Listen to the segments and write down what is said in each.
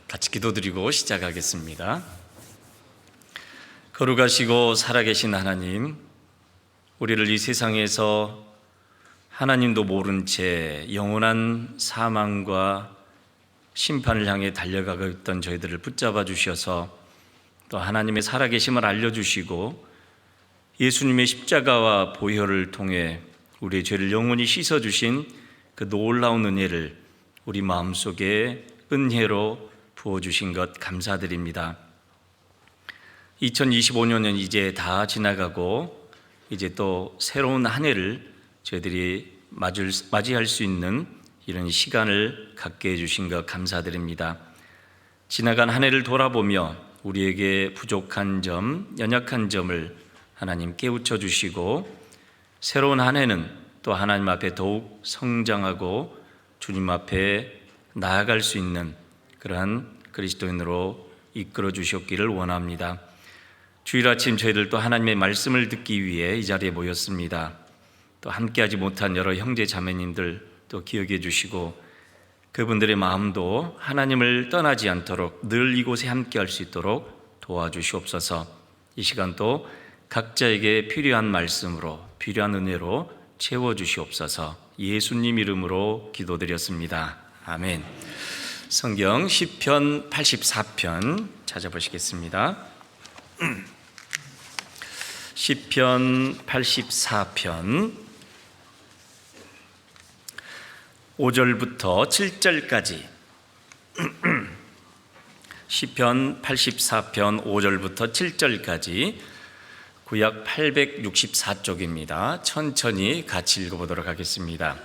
같이 기도드리고 시작하겠습니다. 거룩하시고 살아계신 하나님, 우리를 이 세상에서 하나님도 모른 채 영원한 사망과 심판을 향해 달려가고 있던 저희들을 붙잡아 주셔서 또 하나님의 살아계심을 알려주시고 예수님의 십자가와 보혈을 통해 우리의 죄를 영원히 씻어주신 그 놀라운 은혜를 우리 마음속에 은혜로 부어주신 것 감사드립니다. 2025년은 이제 다 지나가고 이제 또 새로운 한 해를 저희들이 맞이할 수 있는 이런 시간을 갖게 해주신 것 감사드립니다. 지나간 한 해를 돌아보며 우리에게 부족한 점, 연약한 점을 하나님 깨우쳐 주시고 새로운 한 해는 또 하나님 앞에 더욱 성장하고 주님 앞에 나아갈 수 있는 그러한 그리스도인으로 이끌어 주셨기를 원합니다. 주일 아침 저희들 또 하나님의 말씀을 듣기 위해 이 자리에 모였습니다. 또 함께하지 못한 여러 형제 자매님들 또 기억해 주시고 그분들의 마음도 하나님을 떠나지 않도록 늘 이곳에 함께할 수 있도록 도와주시옵소서. 이 시간도 각자에게 필요한 말씀으로 필요한 은혜로 채워주시옵소서. 예수님 이름으로 기도드렸습니다. 아멘. 성경 시편 84편 찾아보시겠습니다. 시편 84편 5절부터 7절까지 시편 84편 5절부터 7절까지 구약 864쪽입니다. 천천히 같이 읽어보도록 하겠습니다.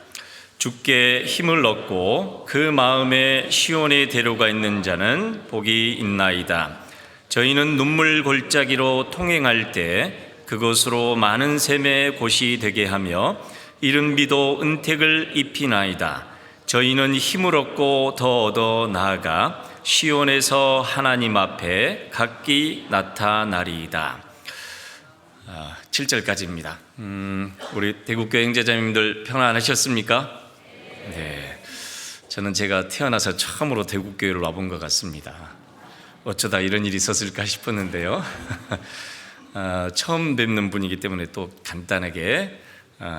주께 힘을 얻고 그 마음에 시온의 대로가 있는 자는 복이 있나이다. 저희는 눈물 골짜기로 통행할 때 그곳으로 많은 샘의 곳이 되게 하며 이른 비도 은택을 입히나이다. 저희는 힘을 얻고 더 얻어 나아가 시온에서 하나님 앞에 각기 나타나리이다. 7절까지입니다. 우리 대국교회 형제자매님들 평안하셨습니까? 네, 저는 제가 태어나서 처음으로 대국교회를 와본 것 같습니다. 어쩌다 이런 일이 있었을까 싶었는데요. 처음 뵙는 분이기 때문에 또 간단하게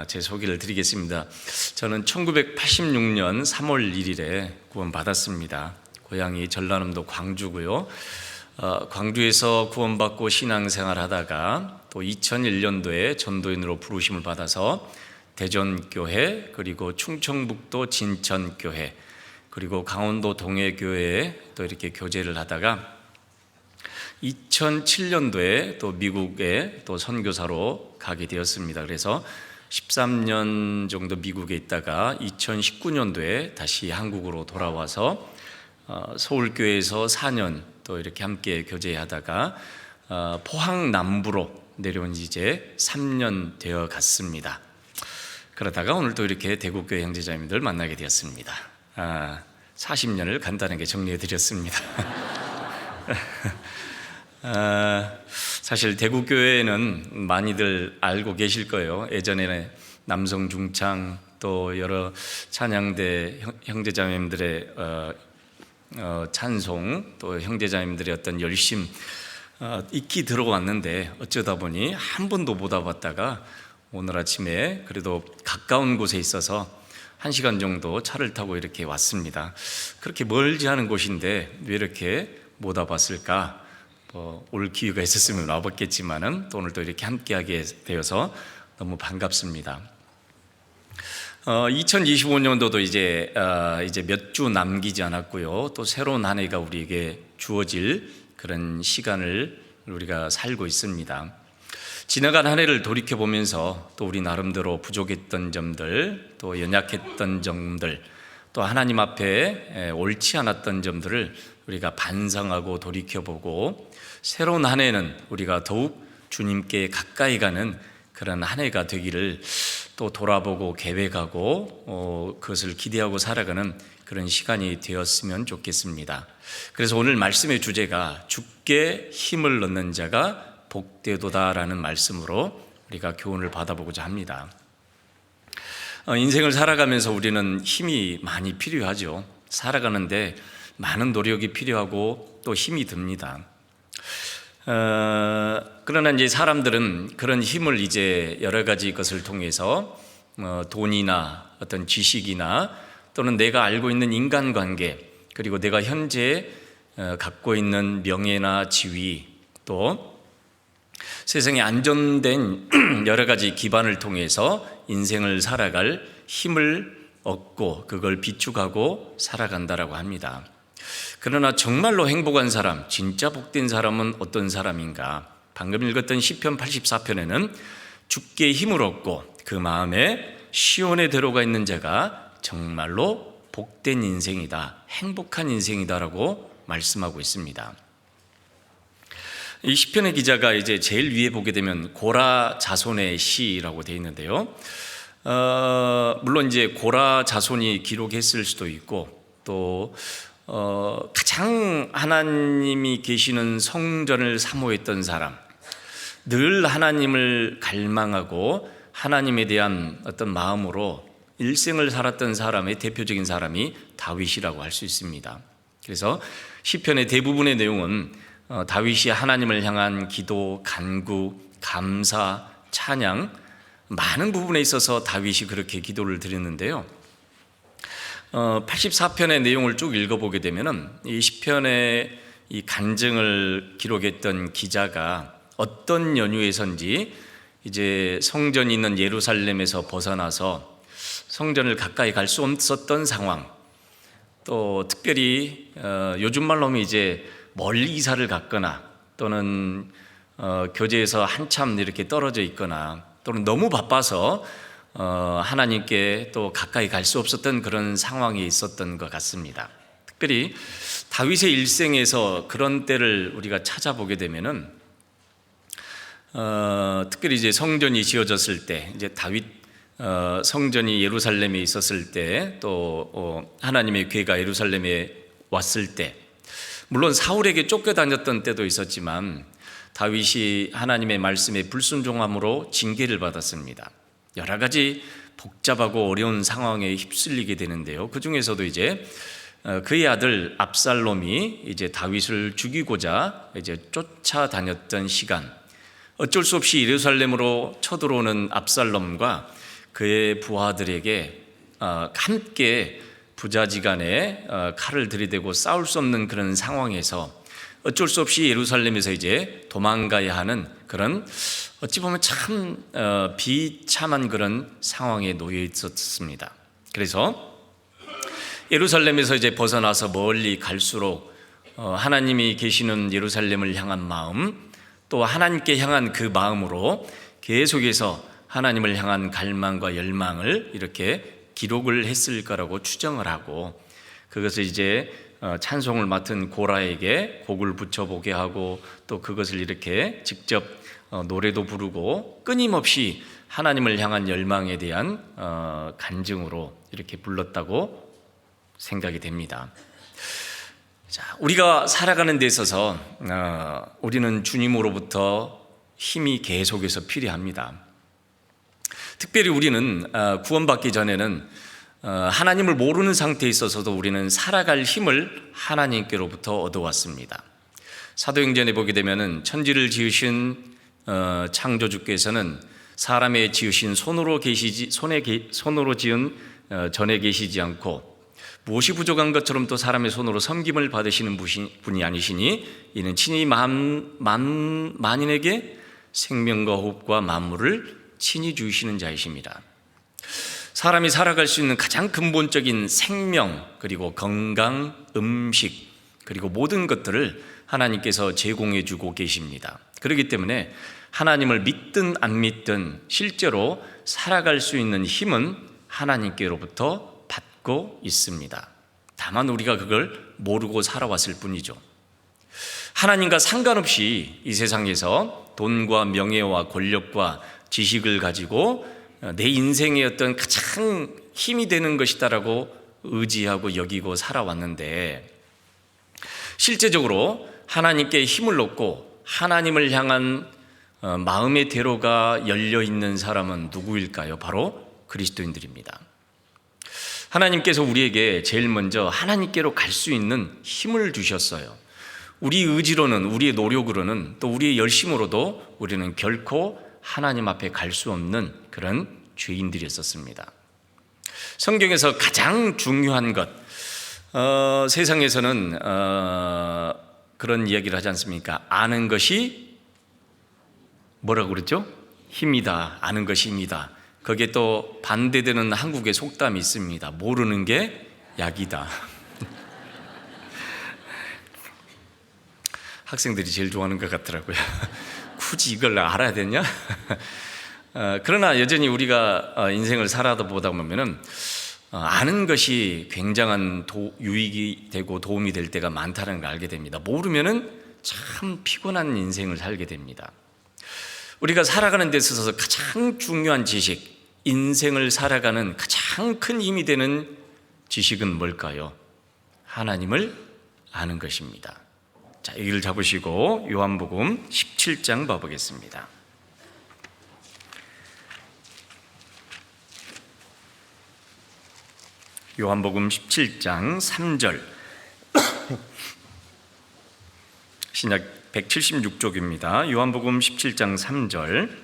제 소개를 드리겠습니다. 저는 1986년 3월 1일에 구원받았습니다. 고향이 전라남도 광주고요. 광주에서 구원받고 신앙생활 하다가 또 2001년도에 전도인으로 부르심을 받아서 대전교회, 그리고 충청북도 진천교회, 그리고 강원도 동해교회에 또 이렇게 교제를 하다가 2007년도에 또 미국에 또 선교사로 가게 되었습니다. 그래서 13년 정도 미국에 있다가 2019년도에 다시 한국으로 돌아와서 서울교회에서 4년 또 이렇게 함께 교제하다가 포항 남부로 내려온 지 이제 3년 되어 갔습니다. 그러다가 오늘 또 이렇게 대국교회 형제자매들 만나게 되었습니다. 40년을 간단하게 정리해 드렸습니다. 사실 대국교회는 많이들 알고 계실 거예요. 예전에는 남성 중창 또 여러 찬양대 형제자매님들의 찬송 또 형제자매님들의 어떤 열심 익히 들어왔는데 어쩌다 보니 한 번도 못 와봤다가 오늘 아침에 그래도 가까운 곳에 있어서 1시간 정도 차를 타고 이렇게 왔습니다. 그렇게 멀지 않은 곳인데 왜 이렇게 못 와봤을까? 올 기회가 있었으면 와봤겠지만은 또 오늘 또 이렇게 함께하게 되어서 너무 반갑습니다. 2025년도도 이제 몇 주 남기지 않았고요. 또 새로운 한 해가 우리에게 주어질 그런 시간을 우리가 살고 있습니다. 지나간 한 해를 돌이켜보면서 또 우리 나름대로 부족했던 점들, 또 연약했던 점들, 또 하나님 앞에 옳지 않았던 점들을 우리가 반성하고 돌이켜보고 새로운 한 해는 우리가 더욱 주님께 가까이 가는 그런 한 해가 되기를 또 돌아보고 계획하고 그것을 기대하고 살아가는 그런 시간이 되었으면 좋겠습니다. 그래서 오늘 말씀의 주제가 주께 힘을 얻는 자가 복되도다라는 말씀으로 우리가 교훈을 받아보고자 합니다. 인생을 살아가면서 우리는 힘이 많이 필요하죠. 살아가는데 많은 노력이 필요하고 또 힘이 듭니다. 그러나 이제 사람들은 그런 힘을 이제 여러 가지 것을 통해서 돈이나 어떤 지식이나 또는 내가 알고 있는 인간관계, 그리고 내가 현재 갖고 있는 명예나 지위, 또 세상에 안전된 여러 가지 기반을 통해서 인생을 살아갈 힘을 얻고 그걸 비축하고 살아간다라고 합니다. 그러나 정말로 행복한 사람, 진짜 복된 사람은 어떤 사람인가? 방금 읽었던 시편 84편에는 주께 힘을 얻고 그 마음에 시온에 들어가 있는 자가 정말로 복된 인생이다, 행복한 인생이다라고 말씀하고 있습니다. 이 시편의 기자가 이제 제일 위에 보게 되면 고라 자손의 시라고 되어 있는데요. 물론 이제 고라 자손이 기록했을 수도 있고 또 가장 하나님이 계시는 성전을 사모했던 사람, 늘 하나님을 갈망하고 하나님에 대한 어떤 마음으로 일생을 살았던 사람의 대표적인 사람이 다윗이라고 할 수 있습니다. 그래서 시편의 대부분의 내용은 다윗이 하나님을 향한 기도, 간구, 감사, 찬양, 많은 부분에 있어서 다윗이 그렇게 기도를 드렸는데요. 84편의 내용을 쭉 읽어보게 되면은 이 시편의 이 간증을 기록했던 기자가 어떤 연유에선지 이제 성전이 있는 예루살렘에서 벗어나서 성전을 가까이 갈 수 없었던 상황, 또 특별히 요즘 말로 하면 이제 멀리 이사를 갔거나 또는 교제에서 한참 이렇게 떨어져 있거나 또는 너무 바빠서 하나님께 또 가까이 갈 수 없었던 그런 상황이 있었던 것 같습니다. 특별히 다윗의 일생에서 그런 때를 우리가 찾아보게 되면은 특별히 이제 성전이 지어졌을 때, 이제 다윗 성전이 예루살렘에 있었을 때, 또 하나님의 궤가 예루살렘에 왔을 때, 물론 사울에게 쫓겨다녔던 때도 있었지만 다윗이 하나님의 말씀에 불순종함으로 징계를 받았습니다. 여러 가지 복잡하고 어려운 상황에 휩쓸리게 되는데요. 그 중에서도 이제 그의 아들 압살롬이 이제 다윗을 죽이고자 이제 쫓아다녔던 시간, 어쩔 수 없이 예루살렘으로 쳐들어오는 압살롬과 그의 부하들에게 함께 부자지간에 칼을 들이대고 싸울 수 없는 그런 상황에서 어쩔 수 없이 예루살렘에서 이제 도망가야 하는 그런 어찌 보면 참 비참한 그런 상황에 놓여 있었습니다. 그래서 예루살렘에서 이제 벗어나서 멀리 갈수록 하나님이 계시는 예루살렘을 향한 마음, 또 하나님께 향한 그 마음으로 계속해서 하나님을 향한 갈망과 열망을 이렇게 기록을 했을 거라고 추정을 하고, 그것을 이제 찬송을 맡은 고라에게 곡을 붙여보게 하고 또 그것을 이렇게 직접 노래도 부르고 끊임없이 하나님을 향한 열망에 대한 간증으로 이렇게 불렀다고 생각이 됩니다. 자, 우리가 살아가는 데 있어서 우리는 주님으로부터 힘이 계속해서 필요합니다. 특별히 우리는 구원받기 전에는 하나님을 모르는 상태에 있어서도 우리는 살아갈 힘을 하나님께로부터 얻어왔습니다. 사도행전에 보게 되면은 천지를 지으신 창조주께서는 사람의 지으신 손으로 지은 전에 계시지 않고 무엇이 부족한 것처럼 또 사람의 손으로 섬김을 받으시는 분이 아니시니 이는 친히 만인에게 생명과 호흡과 만물을 친히 주시는 자이십니다. 사람이 살아갈 수 있는 가장 근본적인 생명, 그리고 건강, 음식, 그리고 모든 것들을 하나님께서 제공해 주고 계십니다. 그렇기 때문에 하나님을 믿든 안 믿든 실제로 살아갈 수 있는 힘은 하나님께로부터 받고 있습니다. 다만 우리가 그걸 모르고 살아왔을 뿐이죠. 하나님과 상관없이 이 세상에서 돈과 명예와 권력과 지식을 가지고 내 인생의 어떤 가장 힘이 되는 것이다라고 의지하고 여기고 살아왔는데, 실제적으로 하나님께 힘을 얻고 하나님을 향한 마음의 대로가 열려 있는 사람은 누구일까요? 바로 그리스도인들입니다. 하나님께서 우리에게 제일 먼저 하나님께로 갈 수 있는 힘을 주셨어요. 우리 의지로는, 우리의 노력으로는, 또 우리의 열심으로도 우리는 결코 하나님 앞에 갈 수 없는 그런 죄인들이었었습니다. 성경에서 가장 중요한 것, 세상에서는 그런 이야기를 하지 않습니까? 아는 것이 뭐라고 그랬죠? 힘이다. 아는 것이 힘이다. 거기에 또 반대되는 한국의 속담이 있습니다. 모르는 게 약이다. 학생들이 제일 좋아하는 것 같더라고요. 굳이 이걸 알아야 되냐? 그러나 여전히 우리가 인생을 살아다 보다 보면은 아는 것이 굉장한 유익이 되고 도움이 될 때가 많다는 걸 알게 됩니다. 모르면은 참 피곤한 인생을 살게 됩니다. 우리가 살아가는 데 있어서 가장 중요한 지식, 인생을 살아가는 가장 큰 힘이 되는 지식은 뭘까요? 하나님을 아는 것입니다. 자, 여기를 잡으시고 요한복음 17장 봐보겠습니다. 요한복음 17장 3절 신약 176쪽입니다. 요한복음 17장 3절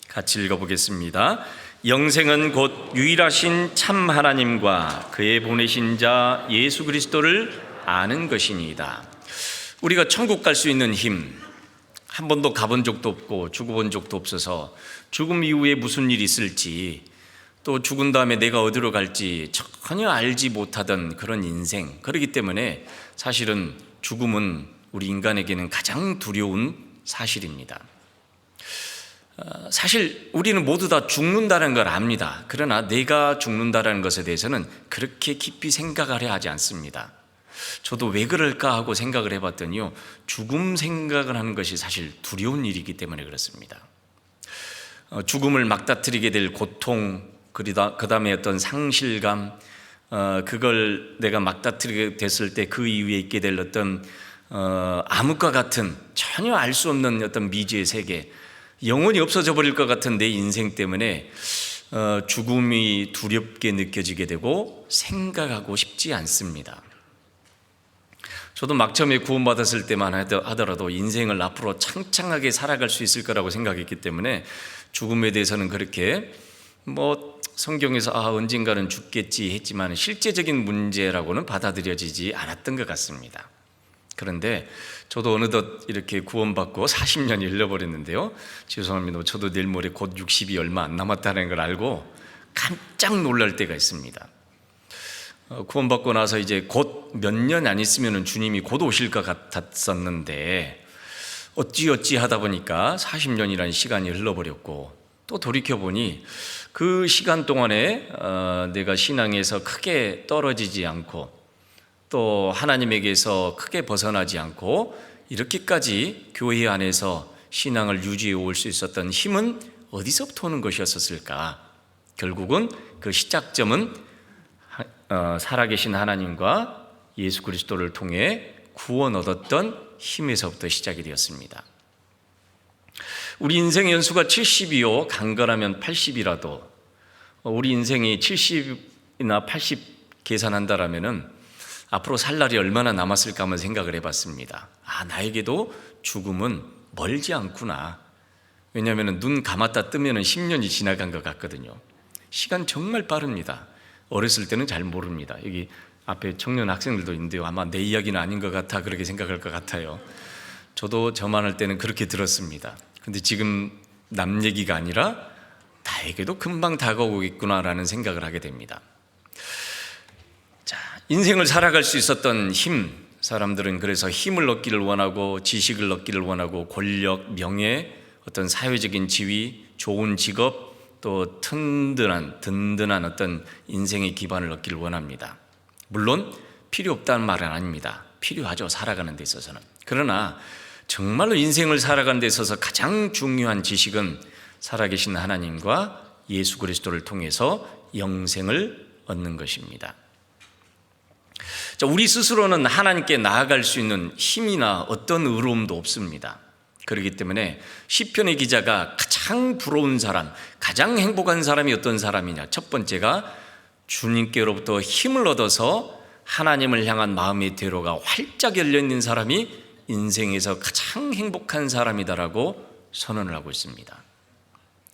같이 읽어보겠습니다. 영생은 곧 유일하신 참 하나님과 그의 보내신 자 예수 그리스도를 아는 것이니이다. 우리가 천국 갈 수 있는 힘, 한 번도 가본 적도 없고 죽어본 적도 없어서 죽음 이후에 무슨 일이 있을지, 또 죽은 다음에 내가 어디로 갈지 전혀 알지 못하던 그런 인생, 그렇기 때문에 사실은 죽음은 우리 인간에게는 가장 두려운 사실입니다. 사실 우리는 모두 다 죽는다는 걸 압니다. 그러나 내가 죽는다는 것에 대해서는 그렇게 깊이 생각하려 하지 않습니다. 저도 왜 그럴까 하고 생각을 해봤더니요, 죽음 생각을 하는 것이 사실 두려운 일이기 때문에 그렇습니다. 죽음을 막다트리게 될 고통, 그 다음에 어떤 상실감, 그걸 내가 막다트리게 됐을 때 그 이후에 있게 될 어떤 암흑과 같은 전혀 알 수 없는 어떤 미지의 세계, 영원히 없어져 버릴 것 같은 내 인생 때문에 죽음이 두렵게 느껴지게 되고 생각하고 싶지 않습니다. 저도 막 처음에 구원받았을 때만 하더라도 인생을 앞으로 창창하게 살아갈 수 있을 거라고 생각했기 때문에 죽음에 대해서는 그렇게 성경에서 언젠가는 죽겠지 했지만 실제적인 문제라고는 받아들여지지 않았던 것 같습니다. 그런데 저도 어느덧 이렇게 구원받고 40년이 흘러버렸는데요, 죄송합니다. 저도 내일 모레 곧 60이 얼마 안 남았다는 걸 알고 깜짝 놀랄 때가 있습니다. 구원받고 나서 이제 곧 몇 년 안 있으면 주님이 곧 오실 것 같았었는데 어찌 하다 보니까 40년이라는 시간이 흘러버렸고, 또 돌이켜보니 그 시간 동안에 내가 신앙에서 크게 떨어지지 않고 또 하나님에게서 크게 벗어나지 않고 이렇게까지 교회 안에서 신앙을 유지해 올 수 있었던 힘은 어디서부터 오는 것이었을까? 결국은 그 시작점은 살아계신 하나님과 예수 그리스도를 통해 구원 얻었던 힘에서부터 시작이 되었습니다. 우리 인생의 연수가 70이요 강건하면 80이라도 우리 인생이 70이나 80 계산한다라면은 앞으로 살 날이 얼마나 남았을까 한번 생각을 해봤습니다. 나에게도 죽음은 멀지 않구나. 왜냐하면 눈 감았다 뜨면 10년이 지나간 것 같거든요. 시간 정말 빠릅니다. 어렸을 때는 잘 모릅니다. 여기 앞에 청년 학생들도 있는데요, 아마 내 이야기는 아닌 것 같아 그렇게 생각할 것 같아요. 저도 저만 할 때는 그렇게 들었습니다. 근데 지금 남 얘기가 아니라 나에게도 금방 다가오겠구나라는 생각을 하게 됩니다. 자, 인생을 살아갈 수 있었던 힘, 사람들은 그래서 힘을 얻기를 원하고 지식을 얻기를 원하고 권력, 명예, 어떤 사회적인 지위, 좋은 직업, 또 든든한 어떤 인생의 기반을 얻기를 원합니다. 물론 필요 없다는 말은 아닙니다. 필요하죠, 살아가는 데 있어서는. 그러나 정말로 인생을 살아가는 데 있어서 가장 중요한 지식은 살아계신 하나님과 예수 그리스도를 통해서 영생을 얻는 것입니다. 자, 우리 스스로는 하나님께 나아갈 수 있는 힘이나 어떤 의로움도 없습니다. 그렇기 때문에 시편의 기자가 가장 부러운 사람, 가장 행복한 사람이 어떤 사람이냐? 첫 번째가 주님께로부터 힘을 얻어서 하나님을 향한 마음의 대로가 활짝 열려있는 사람이 인생에서 가장 행복한 사람이다라고 선언을 하고 있습니다.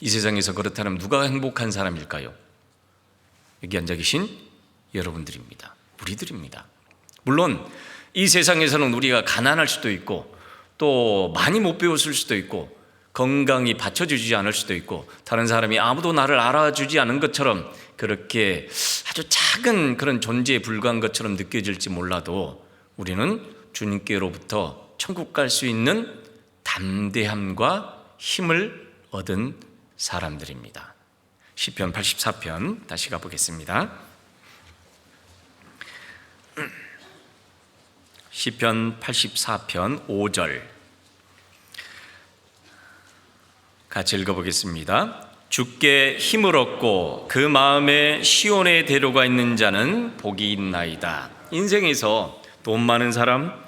이 세상에서 그렇다면 누가 행복한 사람일까요? 여기 앉아 계신 여러분들입니다. 우리들입니다. 물론 이 세상에서는 우리가 가난할 수도 있고 또 많이 못 배웠을 수도 있고 건강이 받쳐주지 않을 수도 있고 다른 사람이 아무도 나를 알아주지 않은 것처럼 그렇게 아주 작은 그런 존재에 불과한 것처럼 느껴질지 몰라도 우리는 주님께로부터 천국 갈 수 있는 담대함과 힘을 얻은 사람들입니다. 시편 84편 다시 가보겠습니다. 시편 84편 5절 같이 읽어보겠습니다. 주께 힘을 얻고 그 마음에 시온의 대로가 있는 자는 복이 있나이다. 인생에서 돈 많은 사람,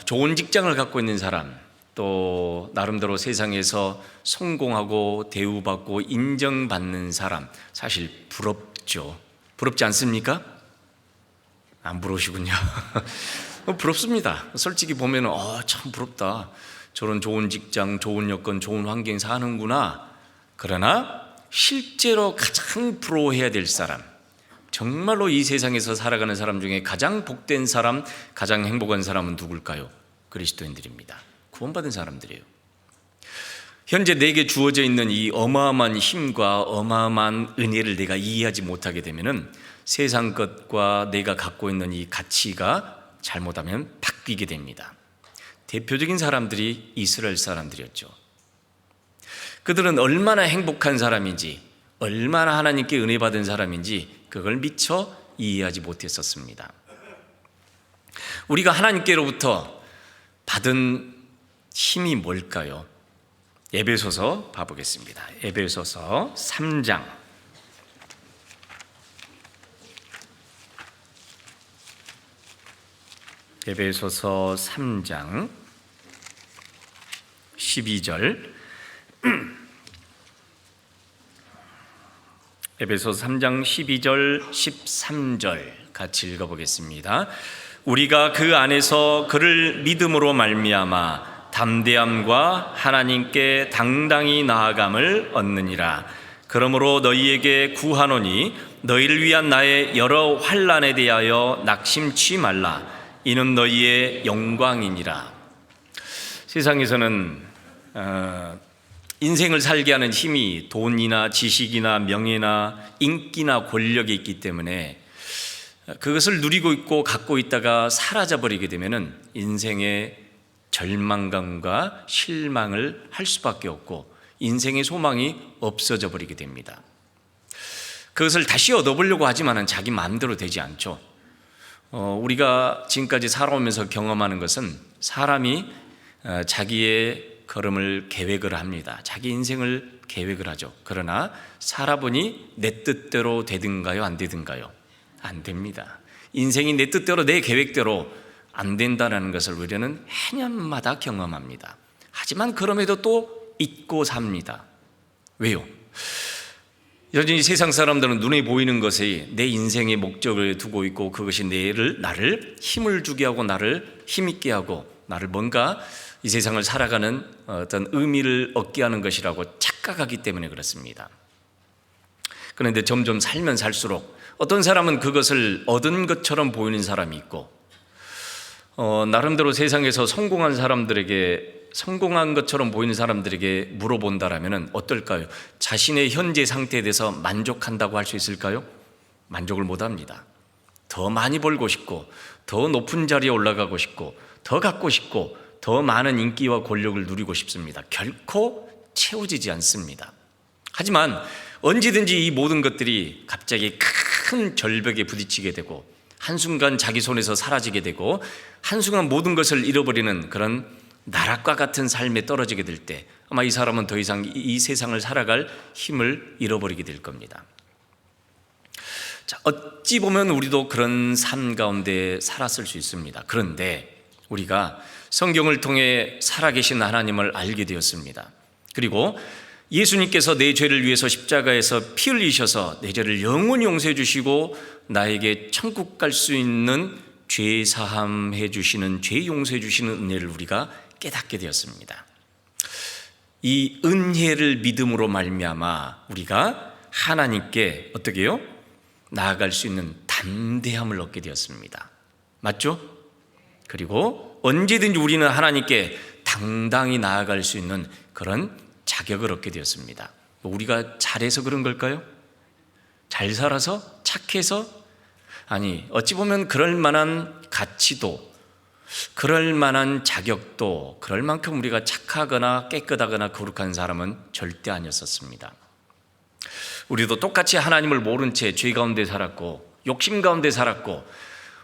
좋은 직장을 갖고 있는 사람, 또 나름대로 세상에서 성공하고 대우받고 인정받는 사람, 사실 부럽죠. 부럽지 않습니까? 안 부러우시군요. 부럽습니다. 솔직히 보면 참 부럽다. 저런 좋은 직장, 좋은 여건, 좋은 환경 사는구나. 그러나 실제로 가장 부러워해야 될 사람, 정말로 이 세상에서 살아가는 사람 중에 가장 복된 사람, 가장 행복한 사람은 누굴까요? 그리스도인들입니다. 구원받은 사람들이에요. 현재 내게 주어져 있는 이 어마어마한 힘과 어마어마한 은혜를 내가 이해하지 못하게 되면은 세상 것과 내가 갖고 있는 이 가치가 잘못하면 바뀌게 됩니다. 대표적인 사람들이 이스라엘 사람들이었죠. 그들은 얼마나 행복한 사람인지, 얼마나 하나님께 은혜 받은 사람인지 그걸 미처 이해하지 못했었습니다. 우리가 하나님께로부터 받은 힘이 뭘까요? 에베소서 봐보겠습니다. 에베소서 3장 에베소서 3장 12절 에베소서 3장 12절 13절 같이 읽어보겠습니다. 우리가 그 안에서 그를 믿음으로 말미암아 담대함과 하나님께 당당히 나아감을 얻느니라. 그러므로 너희에게 구하노니 너희를 위한 나의 여러 환난에 대하여 낙심치 말라. 이는 너희의 영광이니라. 세상에서는 인생을 살게 하는 힘이 돈이나 지식이나 명예나 인기나 권력에 있기 때문에 그것을 누리고 있고 갖고 있다가 사라져버리게 되면 인생의 절망감과 실망을 할 수밖에 없고 인생의 소망이 없어져 버리게 됩니다. 그것을 다시 얻어보려고 하지만 자기 마음대로 되지 않죠. 우리가 지금까지 살아오면서 경험하는 것은 사람이 자기의 걸음을 계획을 합니다. 자기 인생을 계획을 하죠. 그러나 살아보니 내 뜻대로 되든가요? 안 되든가요? 안 됩니다. 인생이 내 뜻대로 내 계획대로 안 된다는 것을 우리는 해년마다 경험합니다. 하지만 그럼에도 또 잊고 삽니다. 왜요? 여전히 세상 사람들은 눈에 보이는 것이 내 인생의 목적을 두고 있고 그것이 나를 힘을 주게 하고 나를 힘있게 하고 나를 뭔가 이 세상을 살아가는 어떤 의미를 얻게 하는 것이라고 착각하기 때문에 그렇습니다. 그런데 점점 살면 살수록 어떤 사람은 그것을 얻은 것처럼 보이는 사람이 있고 나름대로 세상에서 성공한 것처럼 보이는 사람들에게 물어본다라면 어떨까요? 자신의 현재 상태에 대해서 만족한다고 할 수 있을까요? 만족을 못합니다. 더 많이 벌고 싶고 더 높은 자리에 올라가고 싶고 더 갖고 싶고 더 많은 인기와 권력을 누리고 싶습니다. 결코 채워지지 않습니다. 하지만 언제든지 이 모든 것들이 갑자기 큰 절벽에 부딪히게 되고 한순간 자기 손에서 사라지게 되고 한순간 모든 것을 잃어버리는 그런 나락과 같은 삶에 떨어지게 될 때 아마 이 사람은 더 이상 이 세상을 살아갈 힘을 잃어버리게 될 겁니다. 자, 어찌 보면 우리도 그런 삶 가운데 살았을 수 있습니다. 그런데 우리가 성경을 통해 살아계신 하나님을 알게 되었습니다. 그리고 예수님께서 내 죄를 위해서 십자가에서 피 흘리셔서 내 죄를 영원히 용서해 주시고 나에게 천국 갈 수 있는 죄 사함해 주시는, 죄 용서해 주시는 은혜를 우리가 깨닫게 되었습니다. 이 은혜를 믿음으로 말미암아 우리가 하나님께 어떻게 해요? 나아갈 수 있는 담대함을 얻게 되었습니다. 맞죠? 그리고 언제든지 우리는 하나님께 당당히 나아갈 수 있는 그런 자격을 얻게 되었습니다. 우리가 잘해서 그런 걸까요? 잘 살아서? 착해서? 아니, 어찌 보면 그럴 만한 가치도, 그럴 만한 자격도, 그럴 만큼 우리가 착하거나 깨끗하거나 거룩한 사람은 절대 아니었었습니다. 우리도 똑같이 하나님을 모른 채 죄 가운데 살았고 욕심 가운데 살았고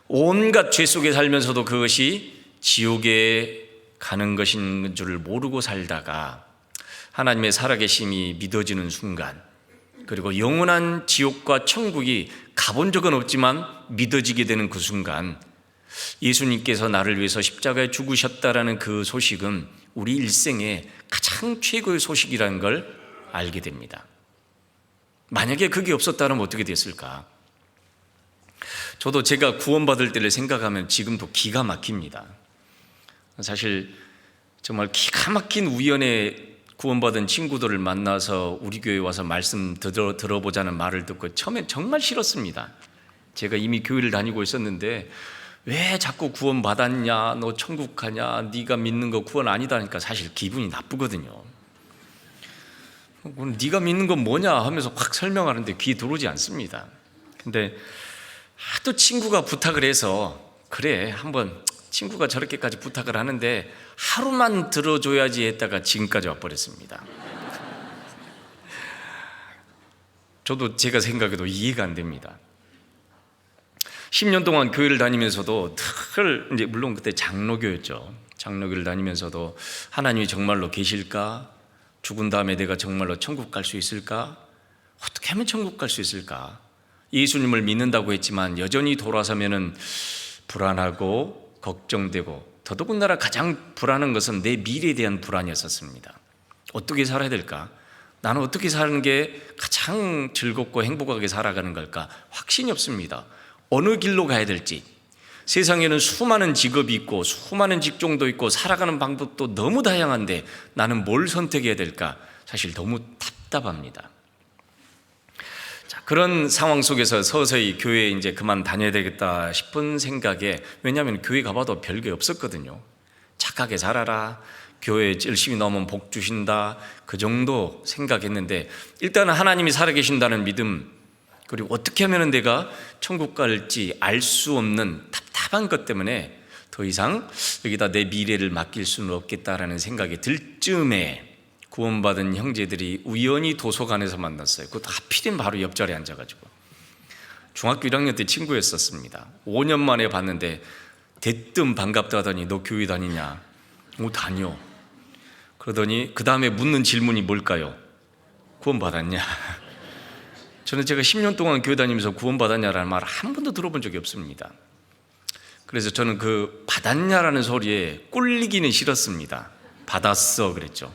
온갖 죄 속에 살면서도 그것이 지옥에 가는 것인 줄을 모르고 살다가 하나님의 살아계심이 믿어지는 순간, 그리고 영원한 지옥과 천국이 가본 적은 없지만 믿어지게 되는 그 순간, 예수님께서 나를 위해서 십자가에 죽으셨다라는 그 소식은 우리 일생의 가장 최고의 소식이라는 걸 알게 됩니다. 만약에 그게 없었다면 어떻게 됐을까? 저도 제가 구원받을 때를 생각하면 지금도 기가 막힙니다. 사실 정말 기가 막힌 우연에 구원받은 친구들을 만나서 우리 교회에 와서 말씀 들어보자는 말을 듣고 처음엔 정말 싫었습니다. 제가 이미 교회를 다니고 있었는데 왜 자꾸 구원받았냐, 너 천국 가냐, 네가 믿는 거 구원 아니다니까 사실 기분이 나쁘거든요. 네가 믿는 건 뭐냐 하면서 확 설명하는데 귀에 들어오지 않습니다. 근데 하도 친구가 부탁을 해서, 그래 한번 친구가 저렇게까지 부탁을 하는데 하루만 들어줘야지 했다가 지금까지 와버렸습니다. 저도 제가 생각해도 이해가 안 됩니다. 10년 동안 교회를 다니면서도 늘, 이제 물론 그때 장로교였죠. 장로교를 다니면서도 하나님이 정말로 계실까? 죽은 다음에 내가 정말로 천국 갈 수 있을까? 어떻게 하면 천국 갈 수 있을까? 예수님을 믿는다고 했지만 여전히 돌아서면은 불안하고 걱정되고, 더더군다나 가장 불안한 것은 내 미래에 대한 불안이었었습니다. 어떻게 살아야 될까? 나는 어떻게 사는 게 가장 즐겁고 행복하게 살아가는 걸까? 확신이 없습니다. 어느 길로 가야 될지. 세상에는 수많은 직업이 있고 수많은 직종도 있고 살아가는 방법도 너무 다양한데 나는 뭘 선택해야 될까? 사실 너무 답답합니다. 그런 상황 속에서 서서히 교회에 이제 그만 다녀야 되겠다 싶은 생각에, 왜냐하면 교회 가봐도 별게 없었거든요. 착하게 살아라, 교회에 열심히 나오면 복 주신다, 그 정도 생각했는데 일단은 하나님이 살아계신다는 믿음, 그리고 어떻게 하면 내가 천국 갈지 알 수 없는 답답한 것 때문에 더 이상 여기다 내 미래를 맡길 수는 없겠다라는 생각이 들 즈음에 구원받은 형제들이 우연히 도서관에서 만났어요. 그것도 하필이면 바로 옆자리에 앉아가지고. 중학교 1학년 때 친구였었습니다. 5년 만에 봤는데 대뜸 반갑다 하더니 너 교회 다니냐? 다녀. 그러더니 그 다음에 묻는 질문이 뭘까요? 구원받았냐? 저는 제가 10년 동안 교회 다니면서 구원받았냐라는 말 한 번도 들어본 적이 없습니다. 그래서 저는 그 받았냐라는 소리에 꼴리기는 싫었습니다. 받았어 그랬죠.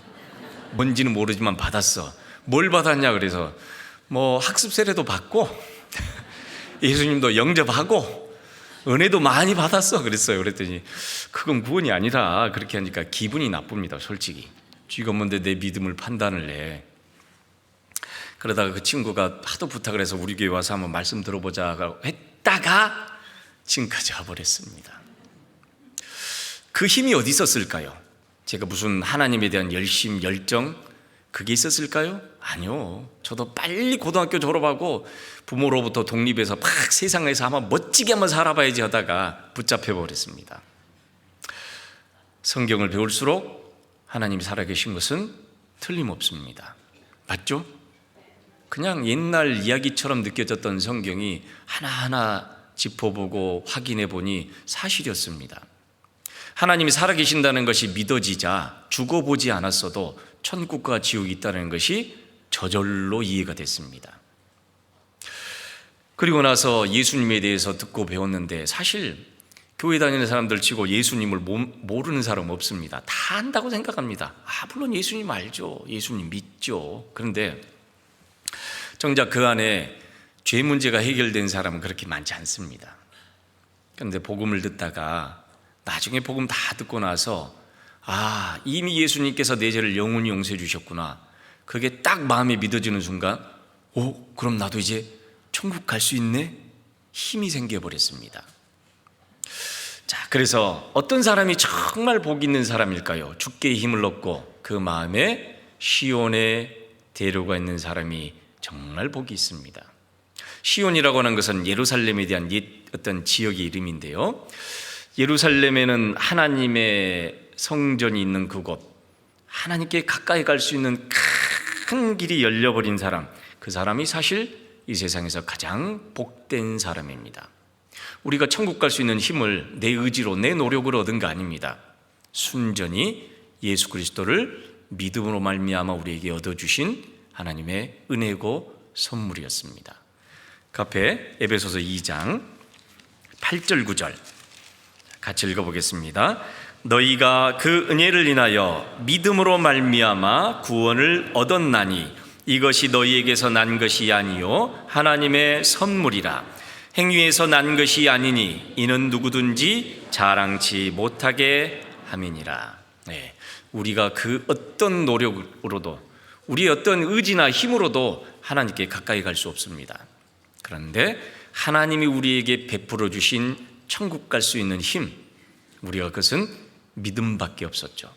뭔지는 모르지만 받았어. 뭘 받았냐 그래서 뭐 학습 세례도 받고 예수님도 영접하고 은혜도 많이 받았어 그랬어요. 그랬더니 그건 구원이 아니라, 그렇게 하니까 기분이 나쁩니다. 솔직히 쥐가 뭔데 내 믿음을 판단을 해. 그러다가 그 친구가 하도 부탁을 해서 우리 교회 와서 한번 말씀 들어보자 했다가 지금까지 와버렸습니다. 그 힘이 어디 있었을까요? 제가 무슨 하나님에 대한 열심, 열정, 그게 있었을까요? 아니요. 저도 빨리 고등학교 졸업하고 부모로부터 독립해서 막 세상에서 한번 멋지게 한번 살아봐야지 하다가 붙잡혀 버렸습니다. 성경을 배울수록 하나님이 살아계신 것은 틀림없습니다. 맞죠? 그냥 옛날 이야기처럼 느껴졌던 성경이 하나하나 짚어보고 확인해 보니 사실이었습니다. 하나님이 살아계신다는 것이 믿어지자 죽어보지 않았어도 천국과 지옥이 있다는 것이 저절로 이해가 됐습니다. 그리고 나서 예수님에 대해서 듣고 배웠는데, 사실 교회 다니는 사람들 치고 예수님을 모르는 사람 없습니다. 다 안다고 생각합니다. 물론 예수님 알죠. 예수님 믿죠. 있죠. 그런데 정작 그 안에 죄 문제가 해결된 사람은 그렇게 많지 않습니다. 그런데 복음을 듣다가 나중에 복음 다 듣고 나서 이미 예수님께서 내 죄를 영원히 용서해 주셨구나, 그게 딱 마음에 믿어지는 순간 그럼 나도 이제 천국 갈 수 있네? 힘이 생겨버렸습니다. 자, 그래서 어떤 사람이 정말 복 있는 사람일까요? 주께 힘을 얻고 그 마음에 시온에 데려가 있는 사람이 정말 복이 있습니다. 시온이라고 하는 것은 예루살렘에 대한 옛 어떤 지역의 이름인데요, 예루살렘에는 하나님의 성전이 있는 그곳, 하나님께 가까이 갈 수 있는 큰 길이 열려버린 사람, 그 사람이 사실 이 세상에서 가장 복된 사람입니다. 우리가 천국 갈 수 있는 힘을 내 의지로, 내 노력으로 얻은 거 아닙니다. 순전히 예수 그리스도를 믿음으로 말미암아 우리에게 얻어주신 하나님의 은혜고 선물이었습니다. 그 앞에 에베소서 2장 8절 9절 같이 읽어보겠습니다. 너희가 그 은혜를 인하여 믿음으로 말미암아 구원을 얻었나니 이것이 너희에게서 난 것이 아니요 하나님의 선물이라. 행위에서 난 것이 아니니 이는 누구든지 자랑치 못하게 함이니라. 우리가 그 어떤 노력으로도, 우리의 어떤 의지나 힘으로도 하나님께 가까이 갈 수 없습니다. 그런데 하나님이 우리에게 베풀어 주신 천국 갈 수 있는 힘, 우리가 그것은 믿음밖에 없었죠.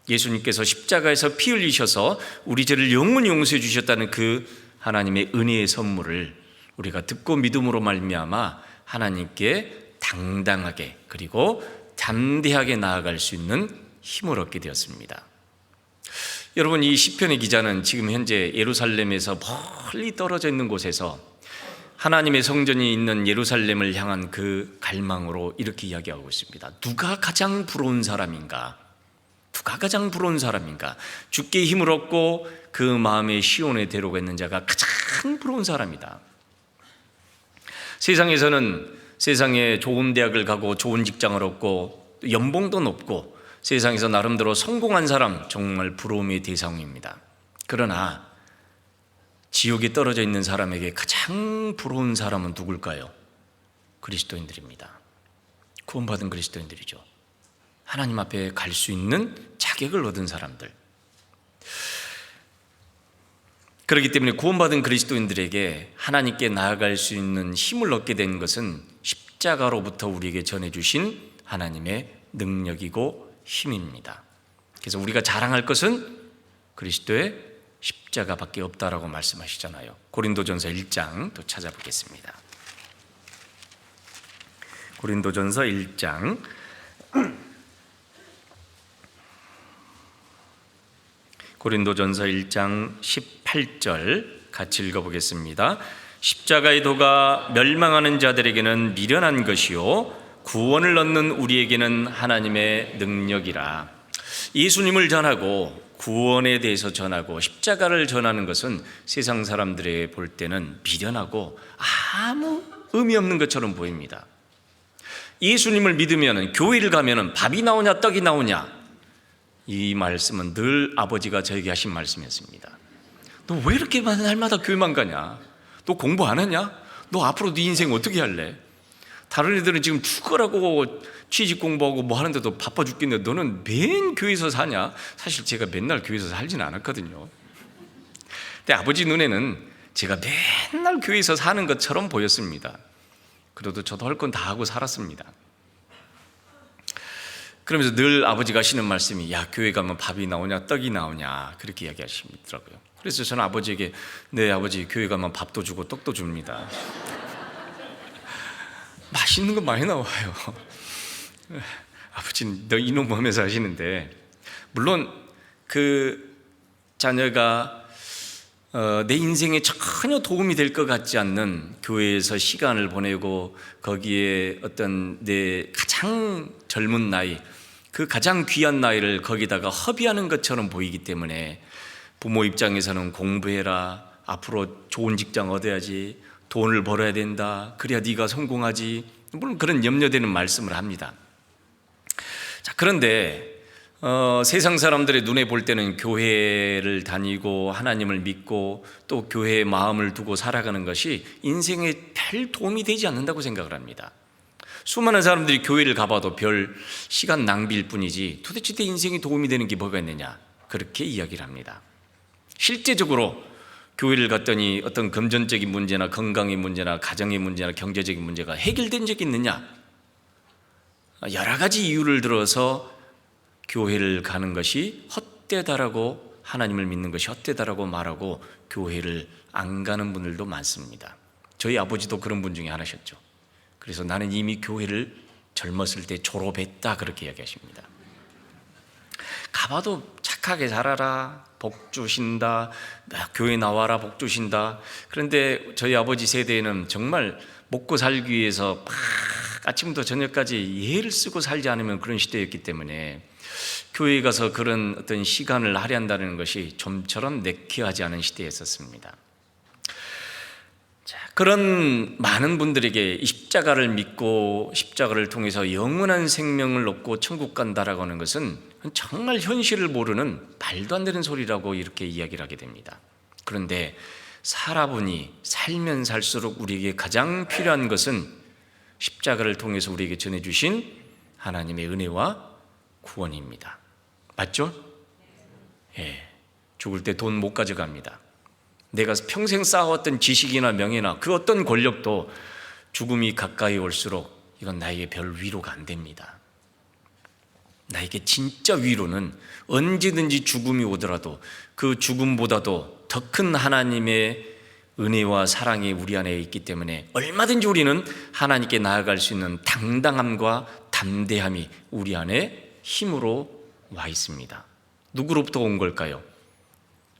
예수님께서 십자가에서 피 흘리셔서 우리 죄를 영원히 용서해 주셨다는 그 하나님의 은혜의 선물을 우리가 듣고 믿음으로 말미암아 하나님께 당당하게 그리고 담대하게 나아갈 수 있는 힘을 얻게 되었습니다. 여러분, 이 시편의 기자는 지금 현재 예루살렘에서 멀리 떨어져 있는 곳에서 하나님의 성전이 있는 예루살렘을 향한 그 갈망으로 이렇게 이야기하고 있습니다. 누가 가장 부러운 사람인가? 누가 가장 부러운 사람인가? 주께 힘을 얻고 그 마음에 시온에 데려가 있는 자가 가장 부러운 사람이다. 세상에서는 세상에 좋은 대학을 가고 좋은 직장을 얻고 연봉도 높고 세상에서 나름대로 성공한 사람, 정말 부러움의 대상입니다. 그러나 지옥에 떨어져 있는 사람에게 가장 부러운 사람은 누굴까요? 그리스도인들입니다. 구원받은 그리스도인들이죠. 하나님 앞에 갈 수 있는 자격을 얻은 사람들. 그렇기 때문에 구원받은 그리스도인들에게 하나님께 나아갈 수 있는 힘을 얻게 된 것은 십자가로부터 우리에게 전해주신 하나님의 능력이고 힘입니다. 그래서 우리가 자랑할 것은 그리스도의 십자가밖에 없다라고 말씀하시잖아요. 고린도전서 1장 또 찾아보겠습니다. 고린도전서 1장 고린도전서 1장 18절 같이 읽어보겠습니다. 십자가의 도가 멸망하는 자들에게는 미련한 것이요 구원을 얻는 우리에게는 하나님의 능력이라. 예수님을 전하고 구원에 대해서 전하고 십자가를 전하는 것은 세상 사람들에게 볼 때는 미련하고 아무 의미 없는 것처럼 보입니다. 예수님을 믿으면 교회를 가면 밥이 나오냐 떡이 나오냐, 이 말씀은 늘 아버지가 저에게 하신 말씀이었습니다. 너 왜 이렇게 날마다 교회만 가냐? 너 공부 안 하냐? 너 앞으로 네 인생 어떻게 할래? 다른 애들은 지금 축구라고 취직 공부하고 뭐 하는데도 바빠 죽겠는데 너는 맨 교회에서 사냐? 사실 제가 맨날 교회에서 살지는 않았거든요. 근데 아버지 눈에는 제가 맨날 교회에서 사는 것처럼 보였습니다. 그래도 저도 할 건 다 하고 살았습니다. 그러면서 늘 아버지가 하시는 말씀이, 야, 교회 가면 밥이 나오냐 떡이 나오냐, 그렇게 이야기하시더라고요. 그래서 저는 아버지에게, 네 아버지, 교회 가면 밥도 주고 떡도 줍니다. 맛있는 거 많이 나와요. 아버지는 너 이놈 하면서 하시는데, 물론 그 자녀가 내 인생에 전혀 도움이 될 것 같지 않는 교회에서 시간을 보내고 거기에 어떤 내 가장 젊은 나이, 그 가장 귀한 나이를 거기다가 허비하는 것처럼 보이기 때문에 부모 입장에서는 공부해라, 앞으로 좋은 직장 얻어야지, 돈을 벌어야 된다, 그래야 네가 성공하지, 물론 그런 염려되는 말씀을 합니다. 자, 그런데 세상 사람들의 눈에 볼 때는 교회를 다니고 하나님을 믿고 또 교회에 마음을 두고 살아가는 것이 인생에 별 도움이 되지 않는다고 생각을 합니다. 수많은 사람들이 교회를 가봐도 별 시간 낭비일 뿐이지 도대체 내 인생에 도움이 되는 게 뭐가 있느냐, 그렇게 이야기를 합니다. 실제적으로 교회를 갔더니 어떤 금전적인 문제나 건강의 문제나 가정의 문제나 경제적인 문제가 해결된 적이 있느냐, 여러 가지 이유를 들어서 교회를 가는 것이 헛되다라고, 하나님을 믿는 것이 헛되다라고 말하고 교회를 안 가는 분들도 많습니다. 저희 아버지도 그런 분 중에 하나셨죠. 그래서 나는 이미 교회를 젊었을 때 졸업했다, 그렇게 이야기하십니다. 가봐도 착하게 살아라, 복 주신다, 교회 나와라, 복 주신다. 그런데 저희 아버지 세대에는 정말 먹고 살기 위해서 아침부터 저녁까지 예를 쓰고 살지 않으면 그런 시대였기 때문에 교회에 가서 그런 어떤 시간을 할애한다는 것이 좀처럼 내키하지 않은 시대였었습니다. 그런 많은 분들에게 이 십자가를 믿고 십자가를 통해서 영원한 생명을 얻고 천국 간다라고 하는 것은 정말 현실을 모르는 말도 안 되는 소리라고 이렇게 이야기를 하게 됩니다. 그런데 살아보니 살면 살수록 우리에게 가장 필요한 것은 십자가를 통해서 우리에게 전해주신 하나님의 은혜와 구원입니다. 맞죠? 예, 죽을 때 돈 못 가져갑니다. 내가 평생 쌓아왔던 지식이나 명예나 그 어떤 권력도 죽음이 가까이 올수록 이건 나에게 별 위로가 안 됩니다. 나에게 진짜 위로는 언제든지 죽음이 오더라도 그 죽음보다도 더 큰 하나님의 은혜와 사랑이 우리 안에 있기 때문에 얼마든지 우리는 하나님께 나아갈 수 있는 당당함과 담대함이 우리 안에 힘으로 와 있습니다. 누구로부터 온 걸까요?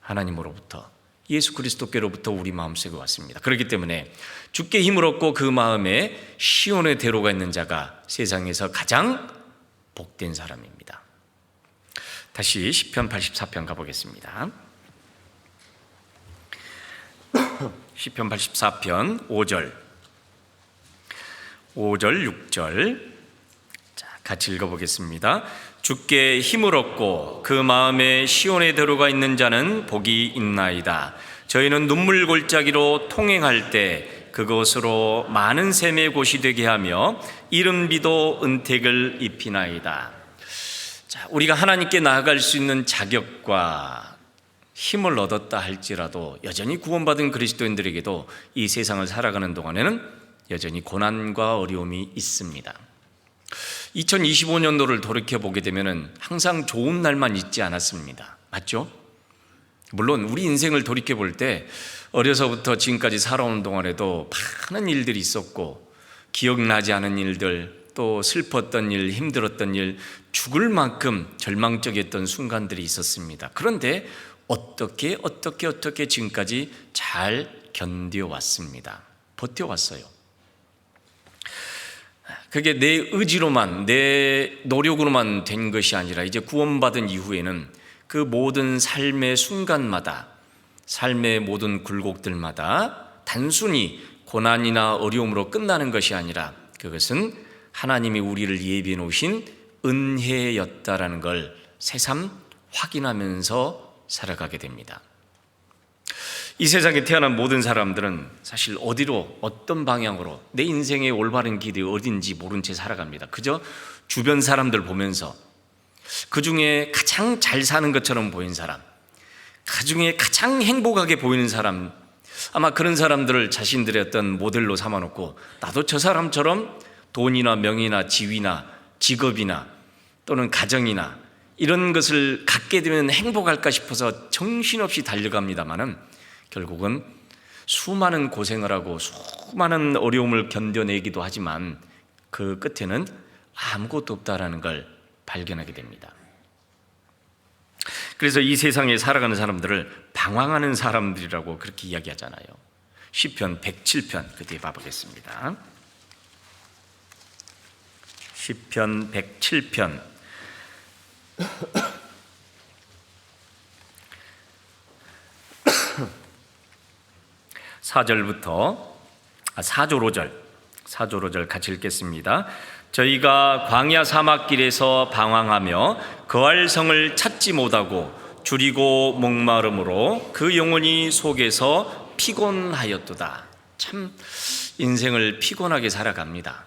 하나님으로부터, 예수 그리스도께로부터 우리 마음속에 왔습니다. 그렇기 때문에 주께 힘을 얻고 그 마음에 시온의 대로가 있는 자가 세상에서 가장 복된 사람입니다. 다시 시편 84편 가보겠습니다. 시편 84편 5절 6절 같이 읽어보겠습니다. 주께 힘을 얻고 그 마음에 시온의 대로가 있는 자는 복이 있나이다. 저희는 눈물 골짜기로 통행할 때 그곳으로 많은 샘의 곳이 되게 하며 이른 비도 은택을 입히나이다. 자, 우리가 하나님께 나아갈 수 있는 자격과 힘을 얻었다 할지라도 여전히 구원받은 그리스도인들에게도 이 세상을 살아가는 동안에는 여전히 고난과 어려움이 있습니다. 2025년도를 돌이켜보게 되면 항상 좋은 날만 있지 않았습니다. 맞죠? 물론 우리 인생을 돌이켜볼 때 어려서부터 지금까지 살아오는 동안에도 많은 일들이 있었고 기억나지 않은 일들, 또 슬펐던 일, 힘들었던 일, 죽을 만큼 절망적이었던 순간들이 있었습니다. 그런데 어떻게 지금까지 잘 견뎌왔습니다. 버텨왔어요. 그게 내 의지로만, 내 노력으로만 된 것이 아니라 이제 구원받은 이후에는 그 모든 삶의 순간마다, 삶의 모든 굴곡들마다 단순히 고난이나 어려움으로 끝나는 것이 아니라 그것은 하나님이 우리를 예비해 놓으신 은혜였다라는 걸 새삼 확인하면서 살아가게 됩니다. 이 세상에 태어난 모든 사람들은 사실 어디로, 어떤 방향으로, 내 인생의 올바른 길이 어딘지 모른 채 살아갑니다. 그저 주변 사람들 보면서 그 중에 가장 잘 사는 것처럼 보이는 사람, 그 중에 가장 행복하게 보이는 사람, 아마 그런 사람들을 자신들의 어떤 모델로 삼아놓고 나도 저 사람처럼 돈이나 명예나 지위나 직업이나 또는 가정이나 이런 것을 갖게 되면 행복할까 싶어서 정신없이 달려갑니다마는 결국은 수많은 고생을 하고 수많은 어려움을 견뎌내기도 하지만 그 끝에는 아무것도 없다라는 걸 발견하게 됩니다. 그래서 이 세상에 살아가는 사람들을 방황하는 사람들이라고 그렇게 이야기하잖아요. 시편 107편 그 뒤에 봐보겠습니다. 시편 107편 4절 5절 같이 읽겠습니다. 저희가 광야 사막길에서 방황하며 거할 성을 찾지 못하고 줄이고 목마름으로 그 영혼이 속에서 피곤하였도다. 참 인생을 피곤하게 살아갑니다.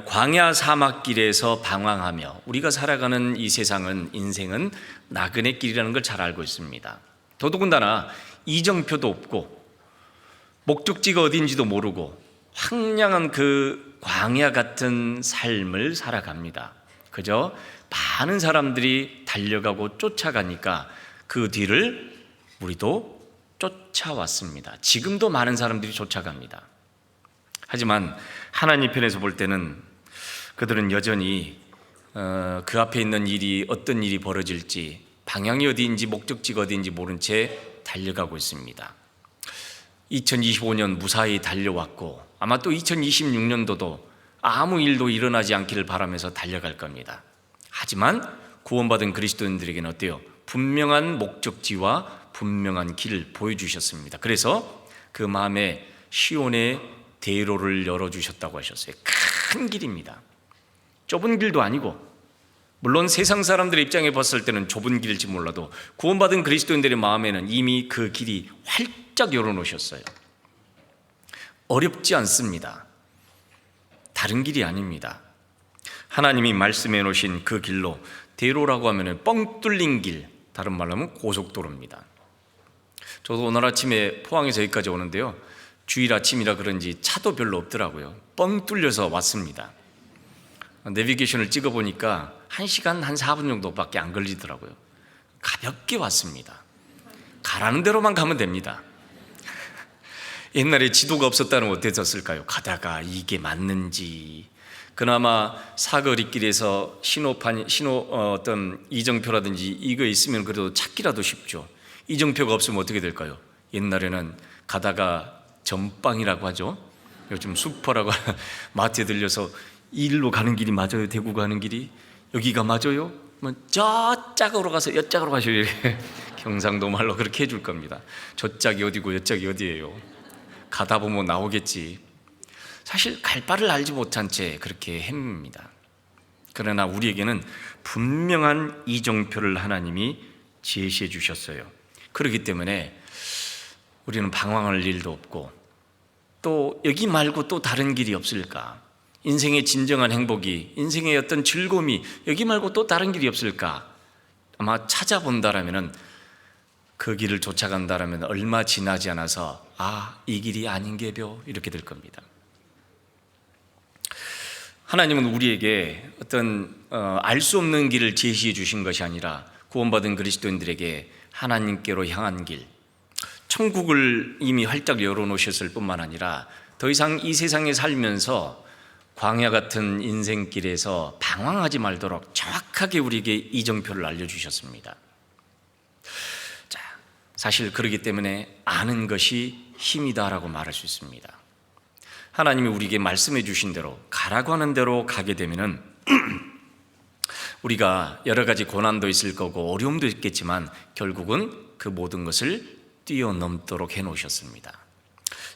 광야 사막길에서 방황하며 우리가 살아가는 이 세상은, 인생은 나그네 길이라는 걸 잘 알고 있습니다. 더더군다나 이정표도 없고 목적지가 어딘지도 모르고 황량한 그 광야 같은 삶을 살아갑니다. 그저 많은 사람들이 달려가고 쫓아가니까 그 뒤를 우리도 쫓아왔습니다. 지금도 많은 사람들이 쫓아갑니다. 하지만 하나님 편에서 볼 때는 그들은 여전히 그 앞에 있는 일이, 어떤 일이 벌어질지, 방향이 어디인지 목적지가 어디인지 모른 채 달려가고 있습니다. 2025년 무사히 달려왔고 아마 또 2026년도도 아무 일도 일어나지 않기를 바라면서 달려갈 겁니다. 하지만 구원받은 그리스도인들에게는 어때요? 분명한 목적지와 분명한 길을 보여주셨습니다. 그래서 그 마음에 시온의 대로를 열어주셨다고 하셨어요. 큰 길입니다. 좁은 길도 아니고, 물론 세상 사람들의 입장에 봤을 때는 좁은 길일지 몰라도 구원받은 그리스도인들의 마음에는 이미 그 길이 활짝 열어놓으셨어요. 어렵지 않습니다. 다른 길이 아닙니다. 하나님이 말씀해 놓으신 그 길로, 대로라고 하면 뻥 뚫린 길, 다른 말로 하면 고속도로입니다. 저도 오늘 아침에 포항에서 여기까지 오는데요, 주일 아침이라 그런지 차도 별로 없더라고요. 뻥 뚫려서 왔습니다. 내비게이션을 찍어보니까 1시간 한 4분 정도밖에 안 걸리더라고요. 가볍게 왔습니다. 가라는 대로만 가면 됩니다. 옛날에 지도가 없었다면 어땠었을까요? 가다가 이게 맞는지, 그나마 사거리길에서 어떤 이정표라든지 이거 있으면 그래도 찾기라도 쉽죠. 이정표가 없으면 어떻게 될까요? 옛날에는 가다가 전방이라고 하죠. 요즘 슈퍼라고 마트에 들려서 일로 가는 길이 맞아요? 대구 가는 길이? 여기가 맞아요? 저 짝으로 가서 여 짝으로 가셔요. 경상도 말로 그렇게 해줄 겁니다. 저 짝이 어디고 여 짝이 어디예요? 가다 보면 나오겠지. 사실 갈 바를 알지 못한 채 그렇게 헤맵니다. 그러나 우리에게는 분명한 이정표를 하나님이 제시해 주셨어요. 그렇기 때문에 우리는 방황할 일도 없고, 또 여기 말고 또 다른 길이 없을까? 인생의 진정한 행복이, 인생의 어떤 즐거움이 여기 말고 또 다른 길이 없을까? 아마 찾아본다라면, 그 길을 쫓아간다라면 얼마 지나지 않아서 이 길이 아닌 게벼, 이렇게 될 겁니다. 하나님은 우리에게 어떤 알 수 없는 길을 제시해 주신 것이 아니라 구원받은 그리스도인들에게 하나님께로 향한 길, 천국을 이미 활짝 열어놓으셨을 뿐만 아니라 더 이상 이 세상에 살면서 광야 같은 인생길에서 방황하지 말도록 정확하게 우리에게 이정표를 알려주셨습니다. 자, 사실 그렇기 때문에 아는 것이 힘이다라고 말할 수 있습니다. 하나님이 우리에게 말씀해 주신 대로, 가라고 하는 대로 가게 되면은 우리가 여러 가지 고난도 있을 거고 어려움도 있겠지만 결국은 그 모든 것을 뛰어넘도록 해놓으셨습니다.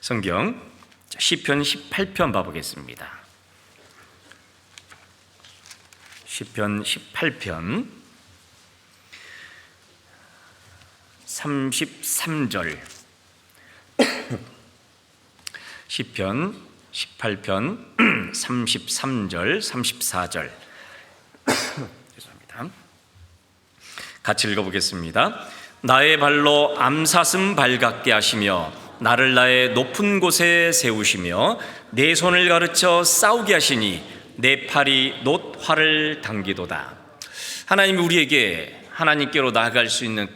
성경 시편 18편 봐보겠습니다. 시편 18편 33절. 시편 18편 33절 34절 죄송합니다. 같이 읽어보겠습니다. 나의 발로 암사슴 발같게 하시며 나를 나의 높은 곳에 세우시며 내 손을 가르쳐 싸우게 하시니 내 팔이 놋 활을 당기도다. 하나님이 우리에게 하나님께로 나아갈 수 있는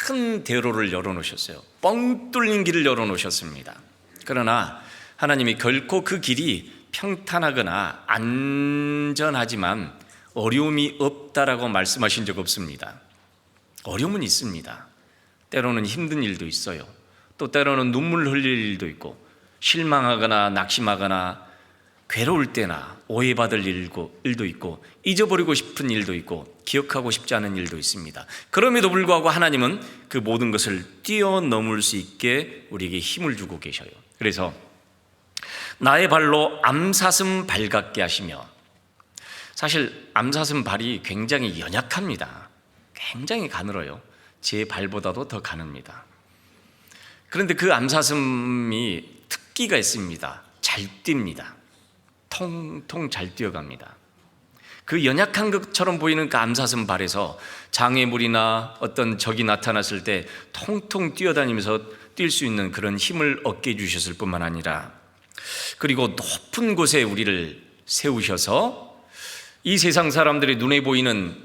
큰 대로를 열어놓으셨어요. 뻥 뚫린 길을 열어놓으셨습니다. 그러나 하나님이 결코 그 길이 평탄하거나 안전하지만 어려움이 없다라고 말씀하신 적 없습니다. 어려움은 있습니다. 때로는 힘든 일도 있어요. 또 때로는 눈물 흘릴 일도 있고, 실망하거나 낙심하거나 괴로울 때나 오해받을 일도 있고, 잊어버리고 싶은 일도 있고, 기억하고 싶지 않은 일도 있습니다. 그럼에도 불구하고 하나님은 그 모든 것을 뛰어넘을 수 있게 우리에게 힘을 주고 계셔요. 그래서 나의 발로 암사슴 발 같게 하시며. 사실 암사슴 발이 굉장히 연약합니다. 굉장히 가늘어요. 제 발보다도 더 가늡니다. 그런데 그 암사슴이 특기가 있습니다. 잘 뜁니다. 통통 잘 뛰어갑니다. 그 연약한 것처럼 보이는 그 암사슴 발에서 장애물이나 어떤 적이 나타났을 때 통통 뛰어다니면서 뛸 수 있는 그런 힘을 얻게 해주셨을 뿐만 아니라, 그리고 높은 곳에 우리를 세우셔서 이 세상 사람들이 눈에 보이는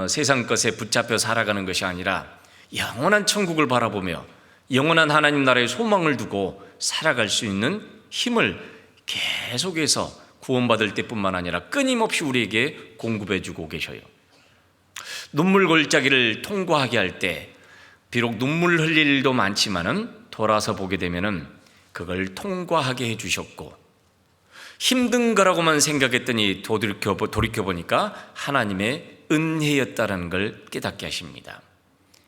세상 것에 붙잡혀 살아가는 것이 아니라 영원한 천국을 바라보며 영원한 하나님 나라의 소망을 두고 살아갈 수 있는 힘을 계속해서 구원받을 때뿐만 아니라 끊임없이 우리에게 공급해 주고 계셔요. 눈물 골짜기를 통과하게 할 때 비록 눈물 흘릴 일도 많지만은 돌아서 보게 되면은 그걸 통과하게 해 주셨고, 힘든 거라고만 생각했더니 돌이켜보니까 하나님의 은혜였다라는 걸 깨닫게 하십니다.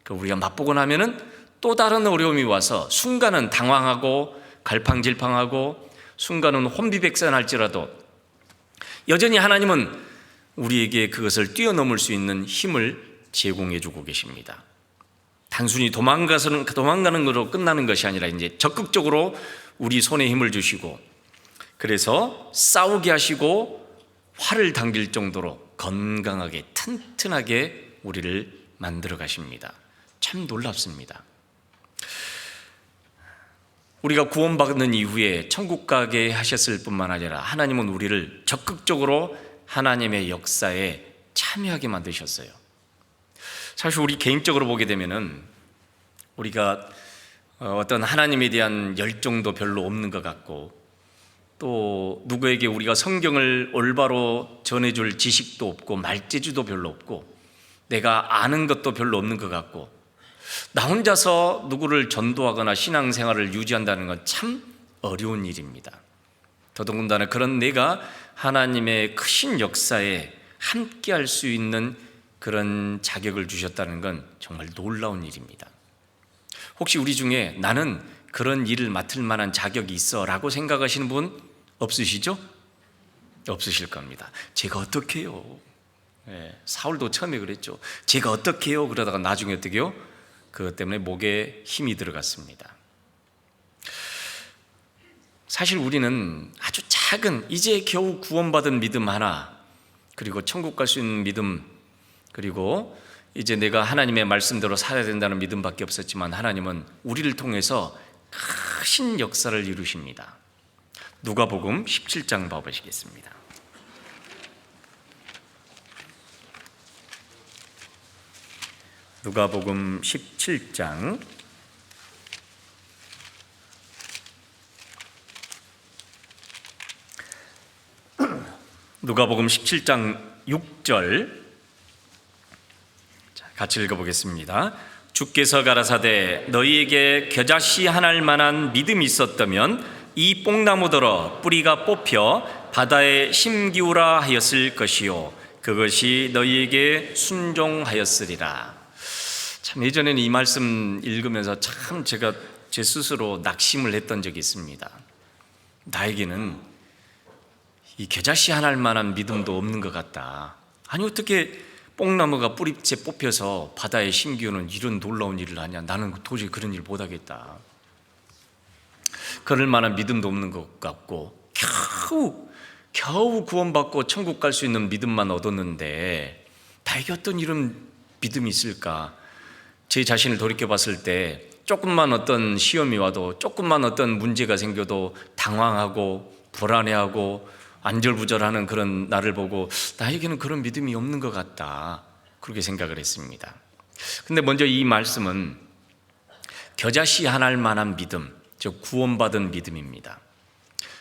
우리가 맛보고 나면은 또 다른 어려움이 와서 순간은 당황하고 갈팡질팡하고 순간은 혼비백산할지라도 여전히 하나님은 우리에게 그것을 뛰어넘을 수 있는 힘을 제공해 주고 계십니다. 단순히 도망가는 것으로 끝나는 것이 아니라 이제 적극적으로 우리 손에 힘을 주시고, 그래서 싸우게 하시고 활을 당길 정도로 건강하게 튼튼하게 우리를 만들어 가십니다. 참 놀랍습니다. 우리가 구원받는 이후에 천국 가게 하셨을 뿐만 아니라 하나님은 우리를 적극적으로 하나님의 역사에 참여하게 만드셨어요. 사실 우리 개인적으로 보게 되면은 우리가 어떤 하나님에 대한 열정도 별로 없는 것 같고, 또 누구에게 우리가 성경을 올바로 전해줄 지식도 없고 말재주도 별로 없고 내가 아는 것도 별로 없는 것 같고, 나 혼자서 누구를 전도하거나 신앙생활을 유지한다는 건 참 어려운 일입니다. 더더군다나 그런 내가 하나님의 크신 역사에 함께할 수 있는 그런 자격을 주셨다는 건 정말 놀라운 일입니다. 혹시 우리 중에 나는 그런 일을 맡을 만한 자격이 있어 라고 생각하시는 분 없으시죠? 없으실 겁니다. 제가 어떻게 해요? 사울도 처음에 그랬죠. 제가 어떻게 해요? 그러다가 나중에 어떻게 해요? 그것 때문에 목에 힘이 들어갔습니다. 사실 우리는 아주 작은, 이제 겨우 구원받은 믿음 하나, 그리고 천국 갈 수 있는 믿음, 그리고 이제 내가 하나님의 말씀대로 살아야 된다는 믿음밖에 없었지만 하나님은 우리를 통해서 크신 역사를 이루십니다. 누가복음 17장 봐보시겠습니다. 누가복음 17장 누가복음 17장 6절 같이 읽어보겠습니다. 주께서 가라사대 너희에게 겨자씨 하나일 만한 믿음이 있었다면 이 뽕나무더러 뿌리가 뽑혀 바다에 심기우라 하였을 것이요 그것이 너희에게 순종하였으리라. 참 예전에는 이 말씀 읽으면서 참 제가 제 스스로 낙심을 했던 적이 있습니다. 나에게는 이 겨자씨 하나일 만한 믿음도 없는 것 같다. 아니 어떻게 뽕나무가 뿌리째 뽑혀서 바다에 심기우는 이런 놀라운 일을 하냐. 나는 도저히 그런 일 못하겠다. 그럴 만한 믿음도 없는 것 같고 겨우 구원받고 천국 갈 수 있는 믿음만 얻었는데 나에게 어떤 이런 믿음이 있을까. 제 자신을 돌이켜봤을 때 조금만 어떤 시험이 와도 조금만 어떤 문제가 생겨도 당황하고 불안해하고 안절부절하는 그런 나를 보고 나에게는 그런 믿음이 없는 것 같다, 그렇게 생각을 했습니다. 근데 먼저 이 말씀은 겨자씨 하나일 만한 믿음, 즉 구원받은 믿음입니다.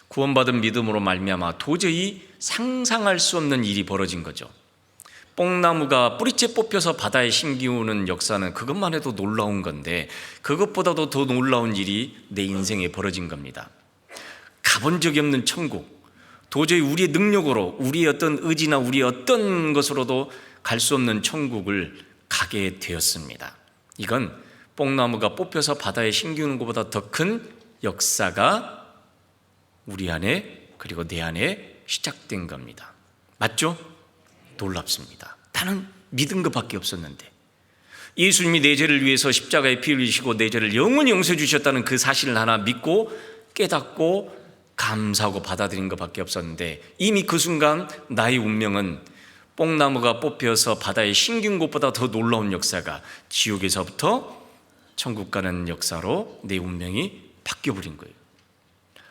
구원받은 믿음으로 말미암아 도저히 상상할 수 없는 일이 벌어진 거죠. 뽕나무가 뿌리째 뽑혀서 바다에 심기우는 역사는 그것만 해도 놀라운 건데 그것보다도 더 놀라운 일이 내 인생에 벌어진 겁니다. 가본 적이 없는 천국, 도저히 우리의 능력으로 우리의 어떤 의지나 우리의 어떤 것으로도 갈 수 없는 천국을 가게 되었습니다. 이건 뽕나무가 뽑혀서 바다에 심기우는 것보다 더 큰 역사가 우리 안에 그리고 내 안에 시작된 겁니다. 맞죠? 놀랍습니다. 나는 믿은 것밖에 없었는데 예수님이 내 죄를 위해서 십자가에 피 흘리시고 내 죄를 영원히 용서해 주셨다는 그 사실을 하나 믿고 깨닫고 감사하고 받아들인 것밖에 없었는데, 이미 그 순간 나의 운명은 뽕나무가 뽑혀서 바다에 싱긴 것보다 더 놀라운 역사가 지옥에서부터 천국 가는 역사로 내 운명이 바뀌어버린 거예요.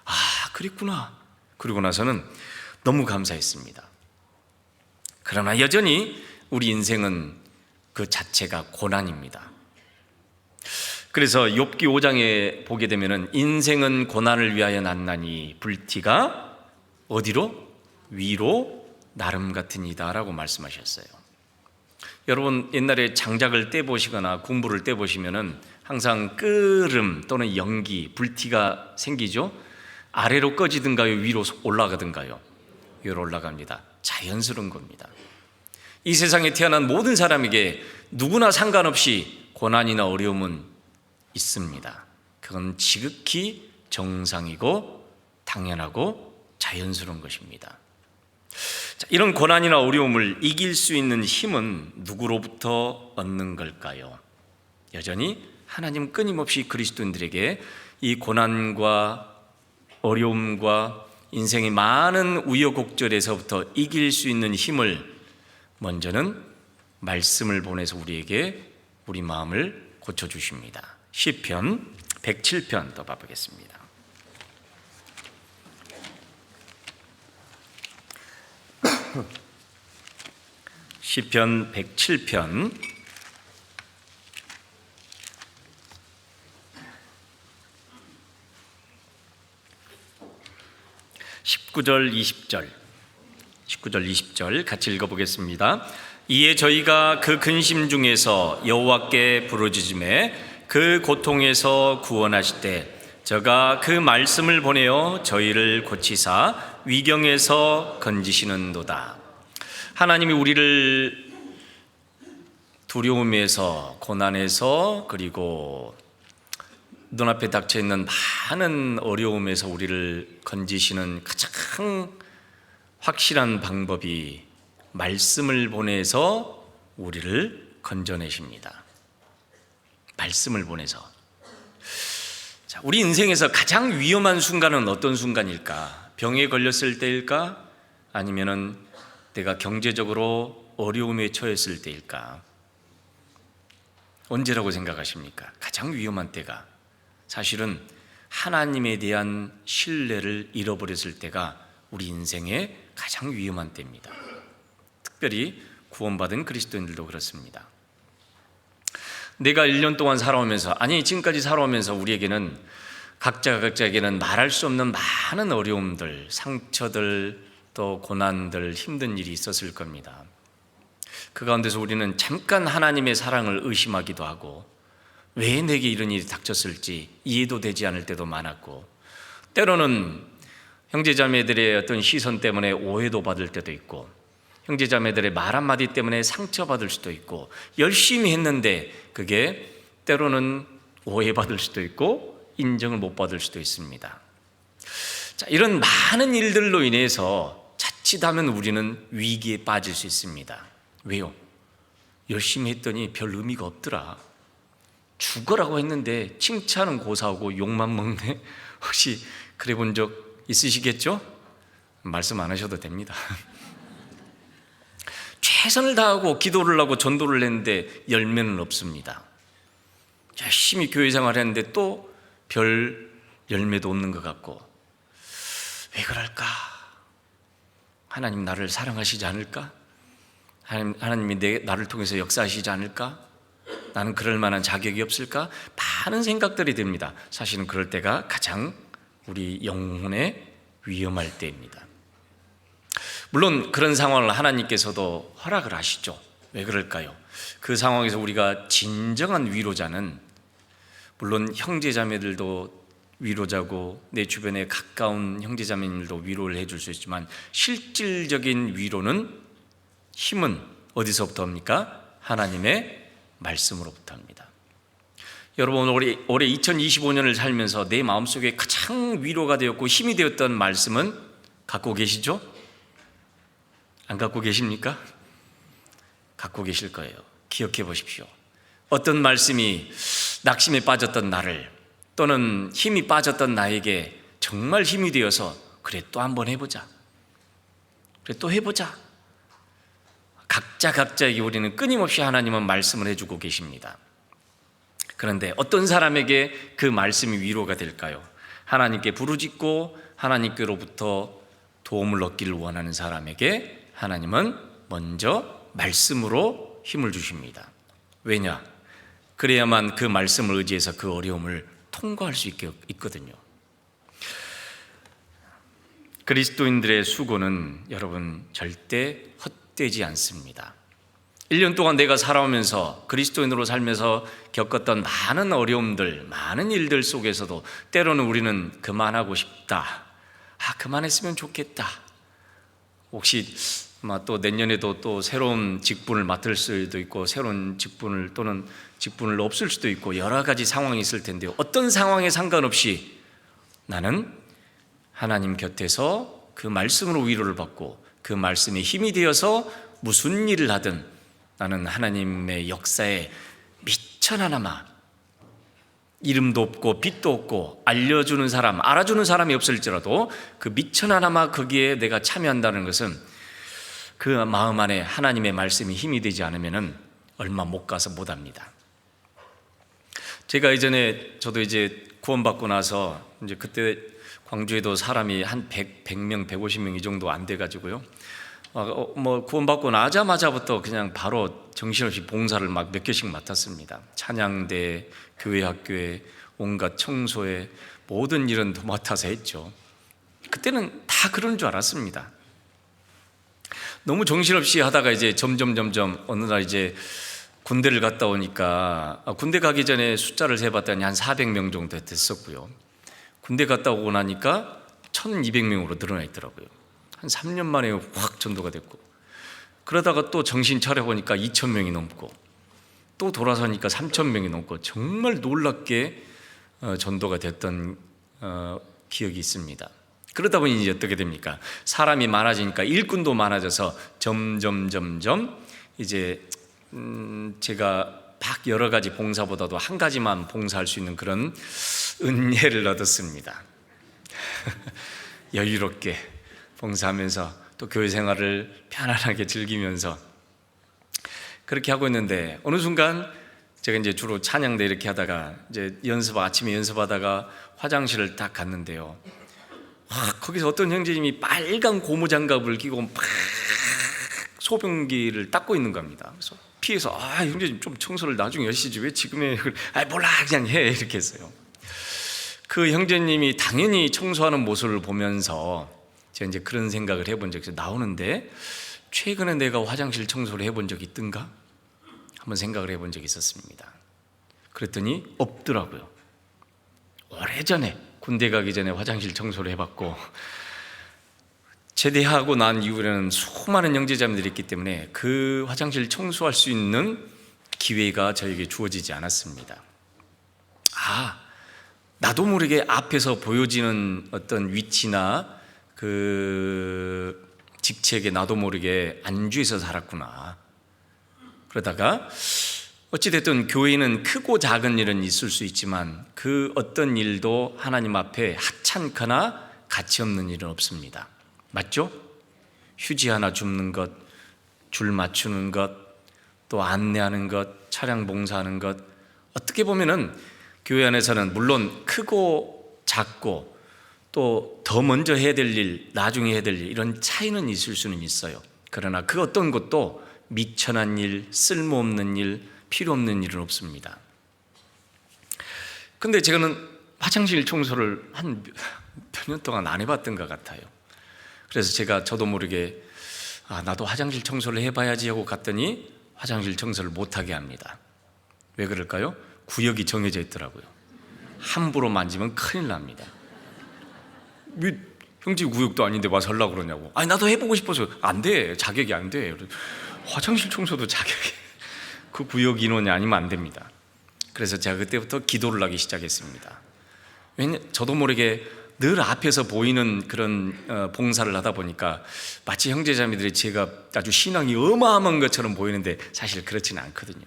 아, 그랬구나. 그리고 나서는 너무 감사했습니다. 그러나 여전히 우리 인생은 그 자체가 고난입니다. 그래서 욥기 5장에 보게 되면은 인생은 고난을 위하여 났나니 불티가 어디로? 위로 나름 같으니다라고 말씀하셨어요. 여러분 옛날에 장작을 떼보시거나 군부를 떼보시면은 항상 끓음 또는 연기, 불티가 생기죠. 아래로 꺼지든가요, 위로 올라가든가요? 위로 올라갑니다. 자연스러운 겁니다. 이 세상에 태어난 모든 사람에게 누구나 상관없이 고난이나 어려움은 있습니다. 그건 지극히 정상이고 당연하고 자연스러운 것입니다. 자, 이런 고난이나 어려움을 이길 수 있는 힘은 누구로부터 얻는 걸까요? 여전히 하나님 끊임없이 그리스도인들에게 이 고난과 어려움과 인생의 많은 우여곡절에서부터 이길 수 있는 힘을 먼저는 말씀을 보내서 우리에게 우리 마음을 고쳐주십니다. 시편 107편 더 봐보겠습니다. 시편 107편 19절 20절 같이 읽어보겠습니다. 이에 저희가 그 근심 중에서 여호와께 부르짖음에 그 고통에서 구원하시되 저가 그 말씀을 보내어 저희를 고치사 위경에서 건지시는도다. 하나님이 우리를 두려움에서, 고난에서, 그리고 눈앞에 닥쳐있는 많은 어려움에서 우리를 건지시는 가장 확실한 방법이 말씀을 보내서 우리를 건져내십니다. 말씀을 보내서. 자, 우리 인생에서 가장 위험한 순간은 어떤 순간일까? 병에 걸렸을 때일까? 아니면은 내가 경제적으로 어려움에 처했을 때일까? 언제라고 생각하십니까? 가장 위험한 때가 사실은 하나님에 대한 신뢰를 잃어버렸을 때가 우리 인생의 가장 위험한 때입니다. 특별히 구원받은 그리스도인들도 그렇습니다. 내가 1년 동안 살아오면서, 아니 지금까지 살아오면서 우리에게는 각자에게는 말할 수 없는 많은 어려움들, 상처들, 또 고난들, 힘든 일이 있었을 겁니다. 그 가운데서 우리는 잠깐 하나님의 사랑을 의심하기도 하고 왜 내게 이런 일이 닥쳤을지 이해도 되지 않을 때도 많았고, 때로는 형제자매들의 어떤 시선 때문에 오해도 받을 때도 있고, 형제자매들의 말 한마디 때문에 상처받을 수도 있고, 열심히 했는데 그게 때로는 오해받을 수도 있고 인정을 못 받을 수도 있습니다. 자, 이런 많은 일들로 인해서 자칫하면 우리는 위기에 빠질 수 있습니다. 왜요? 열심히 했더니 별 의미가 없더라. 죽어라고 했는데 칭찬은 고사하고 욕만 먹네. 혹시 그래 본 적 있으시겠죠? 말씀 안 하셔도 됩니다. 최선을 다하고 기도를 하고 전도를 했는데 열매는 없습니다. 열심히 교회 생활했는데 또 별 열매도 없는 것 같고, 왜 그럴까? 하나님 나를 사랑하시지 않을까? 하나님이 나를 통해서 역사하시지 않을까? 나는 그럴 만한 자격이 없을까? 많은 생각들이 듭니다. 사실은 그럴 때가 가장 우리 영혼에 위험할 때입니다. 물론 그런 상황을 하나님께서도 허락을 하시죠. 왜 그럴까요? 그 상황에서 우리가 진정한 위로자는, 물론 형제자매들도 위로자고 내 주변에 가까운 형제자매들도 위로를 해줄 수 있지만, 실질적인 위로는, 힘은 어디서부터 옵니까? 하나님의 말씀으로부터 합니다. 여러분, 올해 2025년을 살면서 내 마음속에 가장 위로가 되었고 힘이 되었던 말씀은 갖고 계시죠? 안 갖고 계십니까? 갖고 계실 거예요. 기억해 보십시오. 어떤 말씀이 낙심에 빠졌던 나를, 또는 힘이 빠졌던 나에게 정말 힘이 되어서 그래 또 한번 해보자, 그래 또 해보자. 각자에게 우리는 끊임없이 하나님은 말씀을 해주고 계십니다. 그런데 어떤 사람에게 그 말씀이 위로가 될까요? 하나님께 부르짖고 하나님께로부터 도움을 얻기를 원하는 사람에게 하나님은 먼저 말씀으로 힘을 주십니다. 왜냐? 그래야만 그 말씀을 의지해서 그 어려움을 통과할 수 있거든요. 그리스도인들의 수고는 여러분 절대 헛되지 않습니다. 1년 동안 내가 살아오면서 그리스도인으로 살면서 겪었던 많은 어려움들, 많은 일들 속에서도 때로는 우리는 그만하고 싶다, 그만했으면 좋겠다, 혹시 또 내년에도 또 새로운 직분을 맡을 수도 있고 새로운 직분을 또는 직분을 없을 수도 있고 여러 가지 상황이 있을 텐데요, 어떤 상황에 상관없이 나는 하나님 곁에서 그 말씀으로 위로를 받고 그 말씀에 힘이 되어서 무슨 일을 하든 나는 하나님의 역사에 미천하나마, 이름도 없고 빛도 없고 알려주는 사람, 알아주는 사람이 없을지라도 그 미천하나마 거기에 내가 참여한다는 것은 그 마음 안에 하나님의 말씀이 힘이 되지 않으면 얼마 못 가서 못합니다. 제가 이전에 저도 이제 구원받고 나서 이제 그때 광주에도 사람이 한 100명, 150명 이 정도 안 돼가지고요. 구원받고 나자마자부터 그냥 바로 정신없이 봉사를 막 몇 개씩 맡았습니다. 찬양대, 교회 학교에, 온갖 청소에 모든 일은 맡아서 했죠. 그때는 다 그런 줄 알았습니다. 너무 정신없이 하다가 이제 점점 어느 날 이제 군대를 갔다 오니까 군대 가기 전에 숫자를 세봤더니 한 400명 정도 됐었고요. 군대 갔다 오고 나니까 1200명으로 늘어나 있더라고요. 한 3년 만에 확 전도가 됐고, 그러다가 또 정신 차려보니까 2000명이 넘고, 또 돌아서니까 3000명이 넘고, 정말 놀랍게 전도가 됐던 기억이 있습니다. 그러다 보니 이제 어떻게 됩니까? 사람이 많아지니까 일꾼도 많아져서 점점 이제 제가 막 여러 가지 봉사보다도 한 가지만 봉사할 수 있는 그런 은혜를 얻었습니다. 여유롭게 봉사하면서 또 교회 생활을 편안하게 즐기면서 그렇게 하고 있는데, 어느 순간 제가 이제 주로 찬양대 이렇게 하다가 이제 아침에 연습하다가 화장실을 딱 갔는데요. 거기서 어떤 형제님이 빨간 고무장갑을 끼고 막 소변기를 닦고 있는 겁니다. 그래서 피해서 형제님 좀 청소를 나중에 하시지 왜 지금 해? 몰라 그냥 해, 이렇게 했어요. 그 형제님이 당연히 청소하는 모습을 보면서 제가 이제 그런 생각을 해본 적이 나오는데, 최근에 내가 화장실 청소를 해본 적이 있던가? 한번 생각을 해본 적이 있었습니다. 그랬더니 없더라고요. 오래전에 군대 가기 전에 화장실 청소를 해봤고, 제대하고 난 이후에는 수많은 형제자매들이 있기 때문에 그 화장실 청소할 수 있는 기회가 저에게 주어지지 않았습니다. 나도 모르게 앞에서 보여지는 어떤 위치나 그 직책에 나도 모르게 안주해서 살았구나. 그러다가 어찌됐든 교회는 크고 작은 일은 있을 수 있지만 그 어떤 일도 하나님 앞에 하찮거나 가치 없는 일은 없습니다. 맞죠? 휴지 하나 줍는 것, 줄 맞추는 것, 또 안내하는 것, 차량 봉사하는 것, 어떻게 보면은 교회 안에서는 물론 크고 작고 또 더 먼저 해야 될 일, 나중에 해야 될 일, 이런 차이는 있을 수는 있어요. 그러나 그 어떤 것도 미천한 일, 쓸모없는 일, 필요 없는 일은 없습니다. 근데 제가는 화장실 청소를 한 몇 년 동안 안 해봤던 것 같아요. 그래서 제가 저도 모르게 나도 화장실 청소를 해봐야지 하고 갔더니 화장실 청소를 못하게 합니다. 왜 그럴까요? 구역이 정해져 있더라고요. 함부로 만지면 큰일 납니다. 왜 형제 구역도 아닌데 와서 하려고 그러냐고. 나도 해보고 싶어서. 안 돼, 자격이 안 돼. 화장실 청소도 자격이 그 구역 인원이 아니면 안 됩니다. 그래서 제가 그때부터 기도를 하기 시작했습니다. 왜냐, 저도 모르게 늘 앞에서 보이는 그런 봉사를 하다 보니까 마치 형제자매들이 제가 아주 신앙이 어마어마한 것처럼 보이는데 사실 그렇지는 않거든요.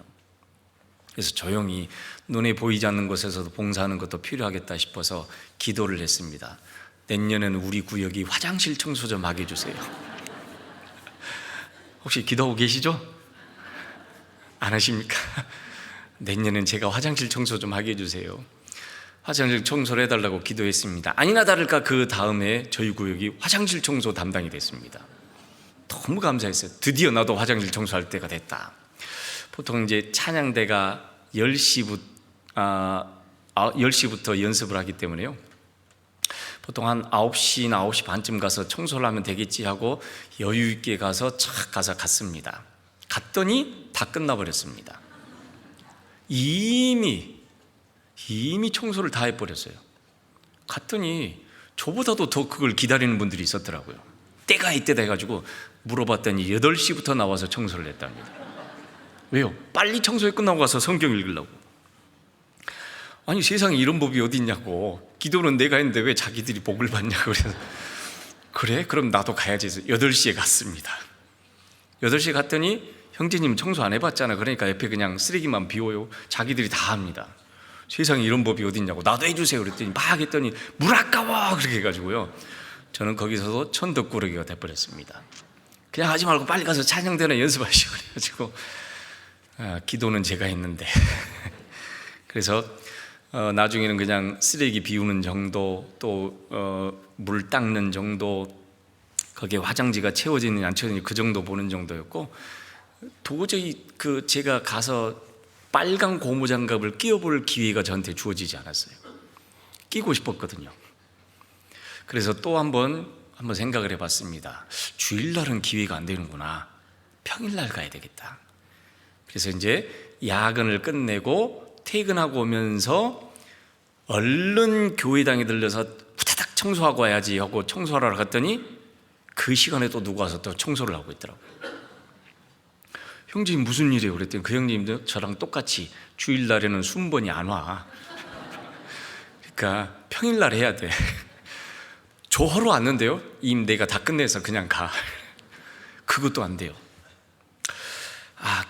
그래서 조용히 눈에 보이지 않는 곳에서도 봉사하는 것도 필요하겠다 싶어서 기도를 했습니다. 내년에는 우리 구역이 화장실 청소 좀 하게 해주세요. 혹시 기도하고 계시죠? 안 하십니까? 내년엔 제가 화장실 청소 좀 하게 해주세요. 화장실 청소를 해달라고 기도했습니다. 아니나 다를까 그 다음에 저희 구역이 화장실 청소 담당이 됐습니다. 너무 감사했어요. 드디어 나도 화장실 청소할 때가 됐다. 보통 이제 찬양대가 10시부터 연습을 하기 때문에요. 보통 한 9시나 9시 반쯤 가서 청소를 하면 되겠지 하고 여유 있게 가서 착 가서 갔습니다. 갔더니 다 끝나버렸습니다. 이미 청소를 다 해버렸어요. 갔더니 저보다도 더 그걸 기다리는 분들이 있었더라고요. 때가 이때다 해가지고 물어봤더니 8시부터 나와서 청소를 했답니다. 왜요? 빨리 청소해 끝나고 가서 성경 읽으려고. 아니 세상에 이런 법이 어디 있냐고. 기도는 내가 했는데 왜 자기들이 복을 받냐고. 그래서 그래? 그럼 나도 가야지 해서 8시에 갔습니다. 8시에 갔더니 형제님 청소 안 해봤잖아. 그러니까 옆에 그냥 쓰레기만 비워요. 자기들이 다 합니다. 세상에 이런 법이 어디 있냐고. 나도 해주세요. 그랬더니 막 했더니 물 아까워 그렇게 해가지고요. 저는 거기서도 천덕꾸러기가 돼버렸습니다. 그냥 하지 말고 빨리 가서 찬양대나 연습하시고 그래가지고 기도는 제가 했는데 그래서 나중에는 그냥 쓰레기 비우는 정도 또 물 닦는 정도 거기에 화장지가 채워지느냐 안 채워지느냐 그 정도 보는 정도였고 도저히 제가 가서 빨간 고무장갑을 끼워볼 기회가 저한테 주어지지 않았어요. 끼고 싶었거든요. 그래서 또 한번 생각을 해봤습니다. 주일날은 기회가 안 되는구나. 평일날 가야 되겠다. 그래서 이제 야근을 끝내고 퇴근하고 오면서 얼른 교회당에 들려서 후다닥 청소하고 와야지 하고 청소하러 갔더니 그 시간에 또 누가 와서 또 청소를 하고 있더라고요. 형님 무슨 일이에요? 그랬더니 그 형님도 저랑 똑같이 주일날에는 순번이 안 와. 그러니까 평일날 해야 돼. 저 하러 왔는데요. 이미 내가 다 끝내서 그냥 가. 그것도 안 돼요.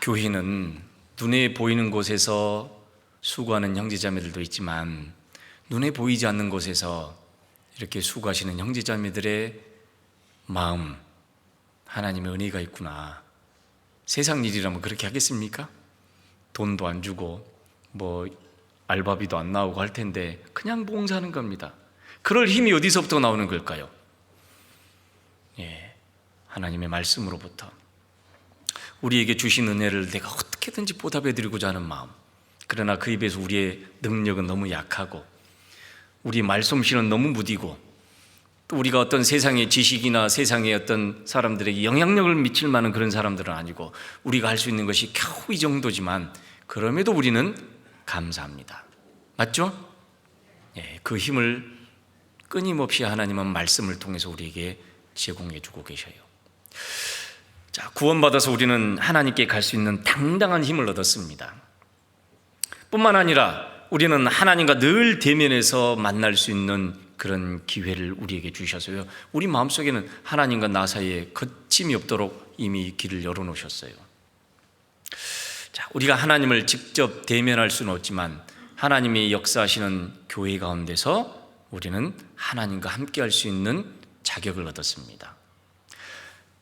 교회는 눈에 보이는 곳에서 수고하는 형제자매들도 있지만 눈에 보이지 않는 곳에서 이렇게 수고하시는 형제자매들의 마음, 하나님의 은혜가 있구나. 세상 일이라면 그렇게 하겠습니까? 돈도 안 주고 뭐 알바비도 안 나오고 할 텐데 그냥 봉사하는 겁니다. 그럴 힘이 어디서부터 나오는 걸까요? 하나님의 말씀으로부터 우리에게 주신 은혜를 내가 어떻게든지 보답해드리고자 하는 마음. 그러나 그에 비해서 우리의 능력은 너무 약하고 우리 말솜씨는 너무 무디고 또 우리가 어떤 세상의 지식이나 세상의 어떤 사람들에게 영향력을 미칠 만한 그런 사람들은 아니고 우리가 할 수 있는 것이 겨우 이 정도지만 그럼에도 우리는 감사합니다. 맞죠? 그 힘을 끊임없이 하나님은 말씀을 통해서 우리에게 제공해 주고 계셔요. 자, 구원받아서 우리는 하나님께 갈 수 있는 당당한 힘을 얻었습니다. 뿐만 아니라 우리는 하나님과 늘 대면해서 만날 수 있는 그런 기회를 우리에게 주셔서요. 우리 마음속에는 하나님과 나 사이에 거침이 없도록 이미 길을 열어놓으셨어요. 자, 우리가 하나님을 직접 대면할 수는 없지만 하나님이 역사하시는 교회 가운데서 우리는 하나님과 함께 할 수 있는 자격을 얻었습니다.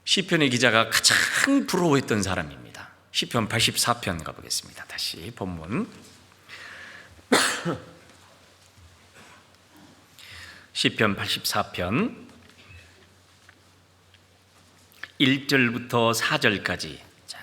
시편의 기자가 가장 부러워했던 사람입니다. 시편 84편 가보겠습니다. 다시 본문 시편 84편 1절부터 4절까지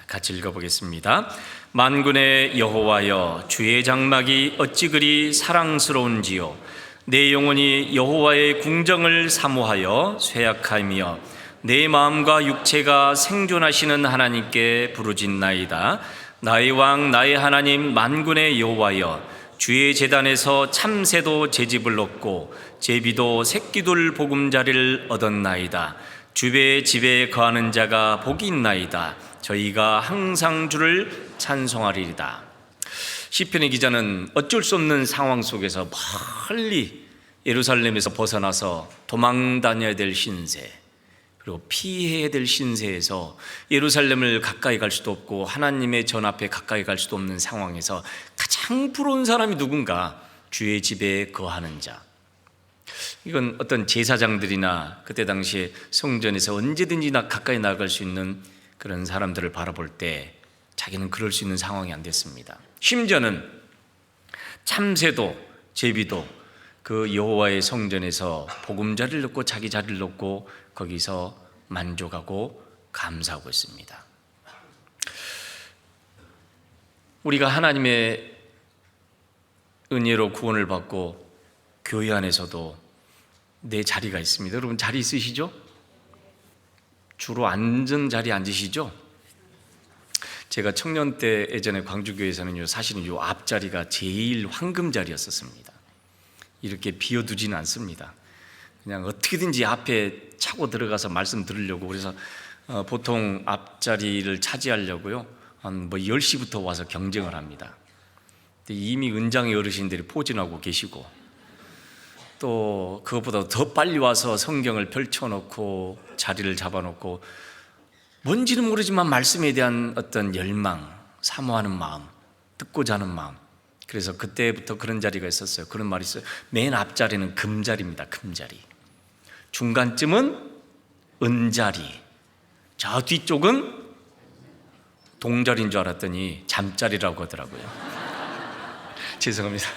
같이 읽어보겠습니다. 만군의 여호와여, 주의 장막이 어찌 그리 사랑스러운지요. 내 영혼이 여호와의 궁정을 사모하여 쇠약하며 내 마음과 육체가 생존하시는 하나님께 부르짖나이다. 나의 왕 나의 하나님 만군의 여호와여, 주의 제단에서 참새도 제집을 얻고 제비도 새끼돌 보금자리를 얻었나이다. 주의 집에 거하는 자가 복이 있나이다. 저희가 항상 주를 찬송하리이다. 시편의 기자는 어쩔 수 없는 상황 속에서 멀리 예루살렘에서 벗어나서 도망 다녀야 될 신세, 그리고 피해야 될 신세에서 예루살렘을 가까이 갈 수도 없고 하나님의 전 앞에 가까이 갈 수도 없는 상황에서 가장 부러운 사람이 누군가? 주의 집에 거하는 자. 이건 어떤 제사장들이나 그때 당시에 성전에서 언제든지 가까이 나갈 수 있는 그런 사람들을 바라볼 때 자기는 그럴 수 있는 상황이 안 됐습니다. 심지어는 참새도 제비도 그 여호와의 성전에서 보금자리를 놓고 자기 자리를 놓고 거기서 만족하고 감사하고 있습니다. 우리가 하나님의 은혜로 구원을 받고 교회 안에서도 내 자리가 있습니다. 여러분 자리 있으시죠? 주로 앉은 자리에 앉으시죠? 제가 청년 때 예전에 광주교회에서는요, 사실은 요 앞자리가 제일 황금 자리였었습니다. 이렇게 비워두지는 않습니다. 그냥 어떻게든지 앞에 차고 들어가서 말씀 들으려고, 그래서 보통 앞자리를 차지하려고요, 한 10시부터 와서 경쟁을 합니다. 근데 이미 은장의 어르신들이 포진하고 계시고, 또 그것보다 더 빨리 와서 성경을 펼쳐놓고 자리를 잡아놓고, 뭔지는 모르지만 말씀에 대한 어떤 열망, 사모하는 마음, 듣고자 하는 마음. 그래서 그때부터 그런 자리가 있었어요. 그런 말이 있어요. 맨 앞자리는 금자리입니다. 금자리. 중간쯤은 은자리, 저 뒤쪽은 동자리인 줄 알았더니 잠자리라고 하더라고요. 죄송합니다.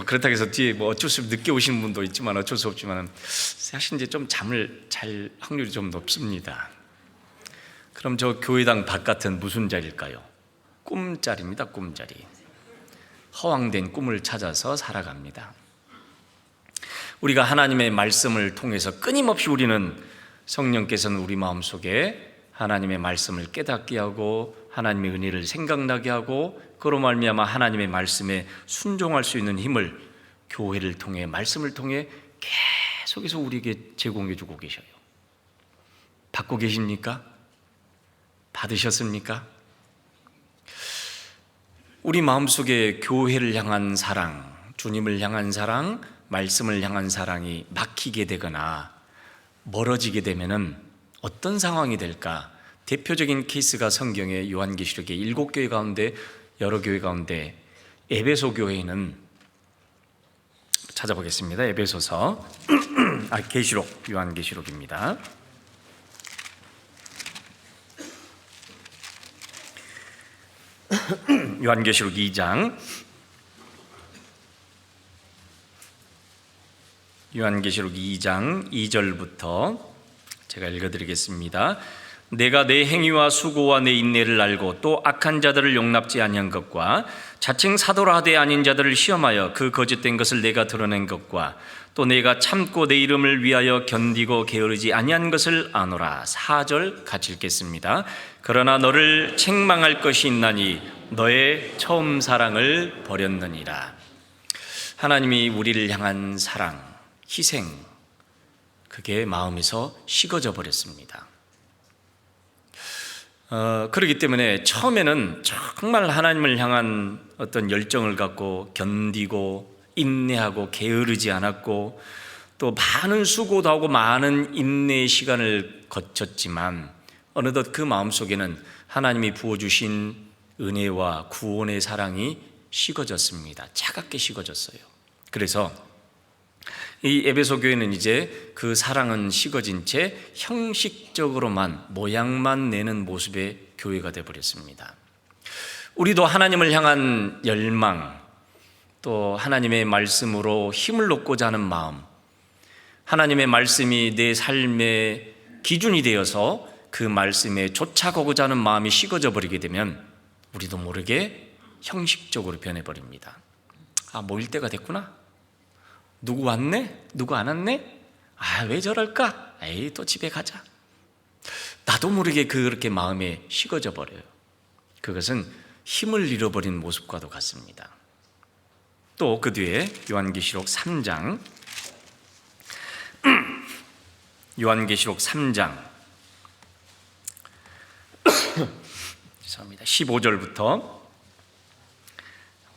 그렇다고 해서 뒤에 어쩔 수 없이 늦게 오시는 분도 있지만 어쩔 수 없지만 사실 이제 좀 잠을 잘 확률이 좀 높습니다. 그럼 저 교회당 바깥은 무슨 자리일까요? 꿈자리입니다. 꿈자리. 허황된 꿈을 찾아서 살아갑니다. 우리가 하나님의 말씀을 통해서 끊임없이 우리는 성령께서는 우리 마음속에 하나님의 말씀을 깨닫게 하고 하나님의 은혜를 생각나게 하고 그로 말미암아 하나님의 말씀에 순종할 수 있는 힘을 교회를 통해 말씀을 통해 계속해서 우리에게 제공해 주고 계셔요. 받고 계십니까? 받으셨습니까? 우리 마음속에 교회를 향한 사랑, 주님을 향한 사랑, 말씀을 향한 사랑이 막히게 되거나 멀어지게 되면은 어떤 상황이 될까? 대표적인 케이스가 성경의 요한계시록의 7교회 가운데 여러 교회 가운데 에베소 교회는 찾아보겠습니다. 에베소서 계시록, 요한계시록입니다. 요한계시록 2장, 요한계시록 2장 2절부터 제가 읽어드리겠습니다. 내가 내 행위와 수고와 내 인내를 알고 또 악한 자들을 용납지 아니한 것과 자칭 사도라 하되 아닌 자들을 시험하여 그 거짓된 것을 내가 드러낸 것과 또 내가 참고 내 이름을 위하여 견디고 게으르지 아니한 것을 아노라. 4절 같이 읽겠습니다. 그러나 너를 책망할 것이 있나니 너의 처음 사랑을 버렸느니라. 하나님이 우리를 향한 사랑, 희생, 그게 마음에서 식어져 버렸습니다. 그렇기 때문에 처음에는 정말 하나님을 향한 어떤 열정을 갖고 견디고 인내하고 게으르지 않았고 또 많은 수고도 하고 많은 인내의 시간을 거쳤지만 어느덧 그 마음속에는 하나님이 부어주신 은혜와 구원의 사랑이 식어졌습니다. 차갑게 식어졌어요. 그래서 이 에베소 교회는 이제 그 사랑은 식어진 채 형식적으로만 모양만 내는 모습의 교회가 되어버렸습니다. 우리도 하나님을 향한 열망, 또 하나님의 말씀으로 힘을 얻고자 하는 마음, 하나님의 말씀이 내 삶의 기준이 되어서 그 말씀에 쫓아가고자 하는 마음이 식어져 버리게 되면 우리도 모르게 형식적으로 변해버립니다. 모일 때가 됐구나. 누구 왔네? 누구 안 왔네? 왜 저럴까? 에이, 또 집에 가자. 나도 모르게 그렇게 마음에 식어져 버려요. 그것은 힘을 잃어버린 모습과도 같습니다. 또 그 뒤에 요한계시록 3장, 요한계시록 3장 죄송합니다. 15절부터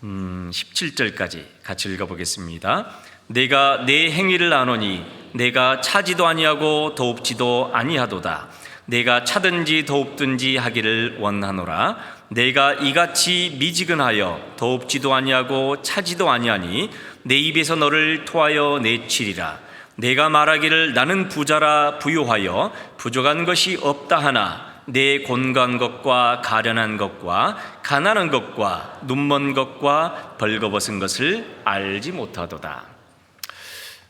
17절까지 같이 읽어보겠습니다. 내가 내 행위를 아노니 내가 차지도 아니하고 도읍지도 아니하도다. 내가 차든지 도읍든지 하기를 원하노라. 내가 이같이 미지근하여 도읍지도 아니하고 차지도 아니하니 내 입에서 너를 토하여 내치리라. 내가 말하기를 나는 부자라 부유하여 부족한 것이 없다 하나 내 곤고한 것과 가련한 것과 가난한 것과 눈먼 것과 벌거벗은 것을 알지 못하도다.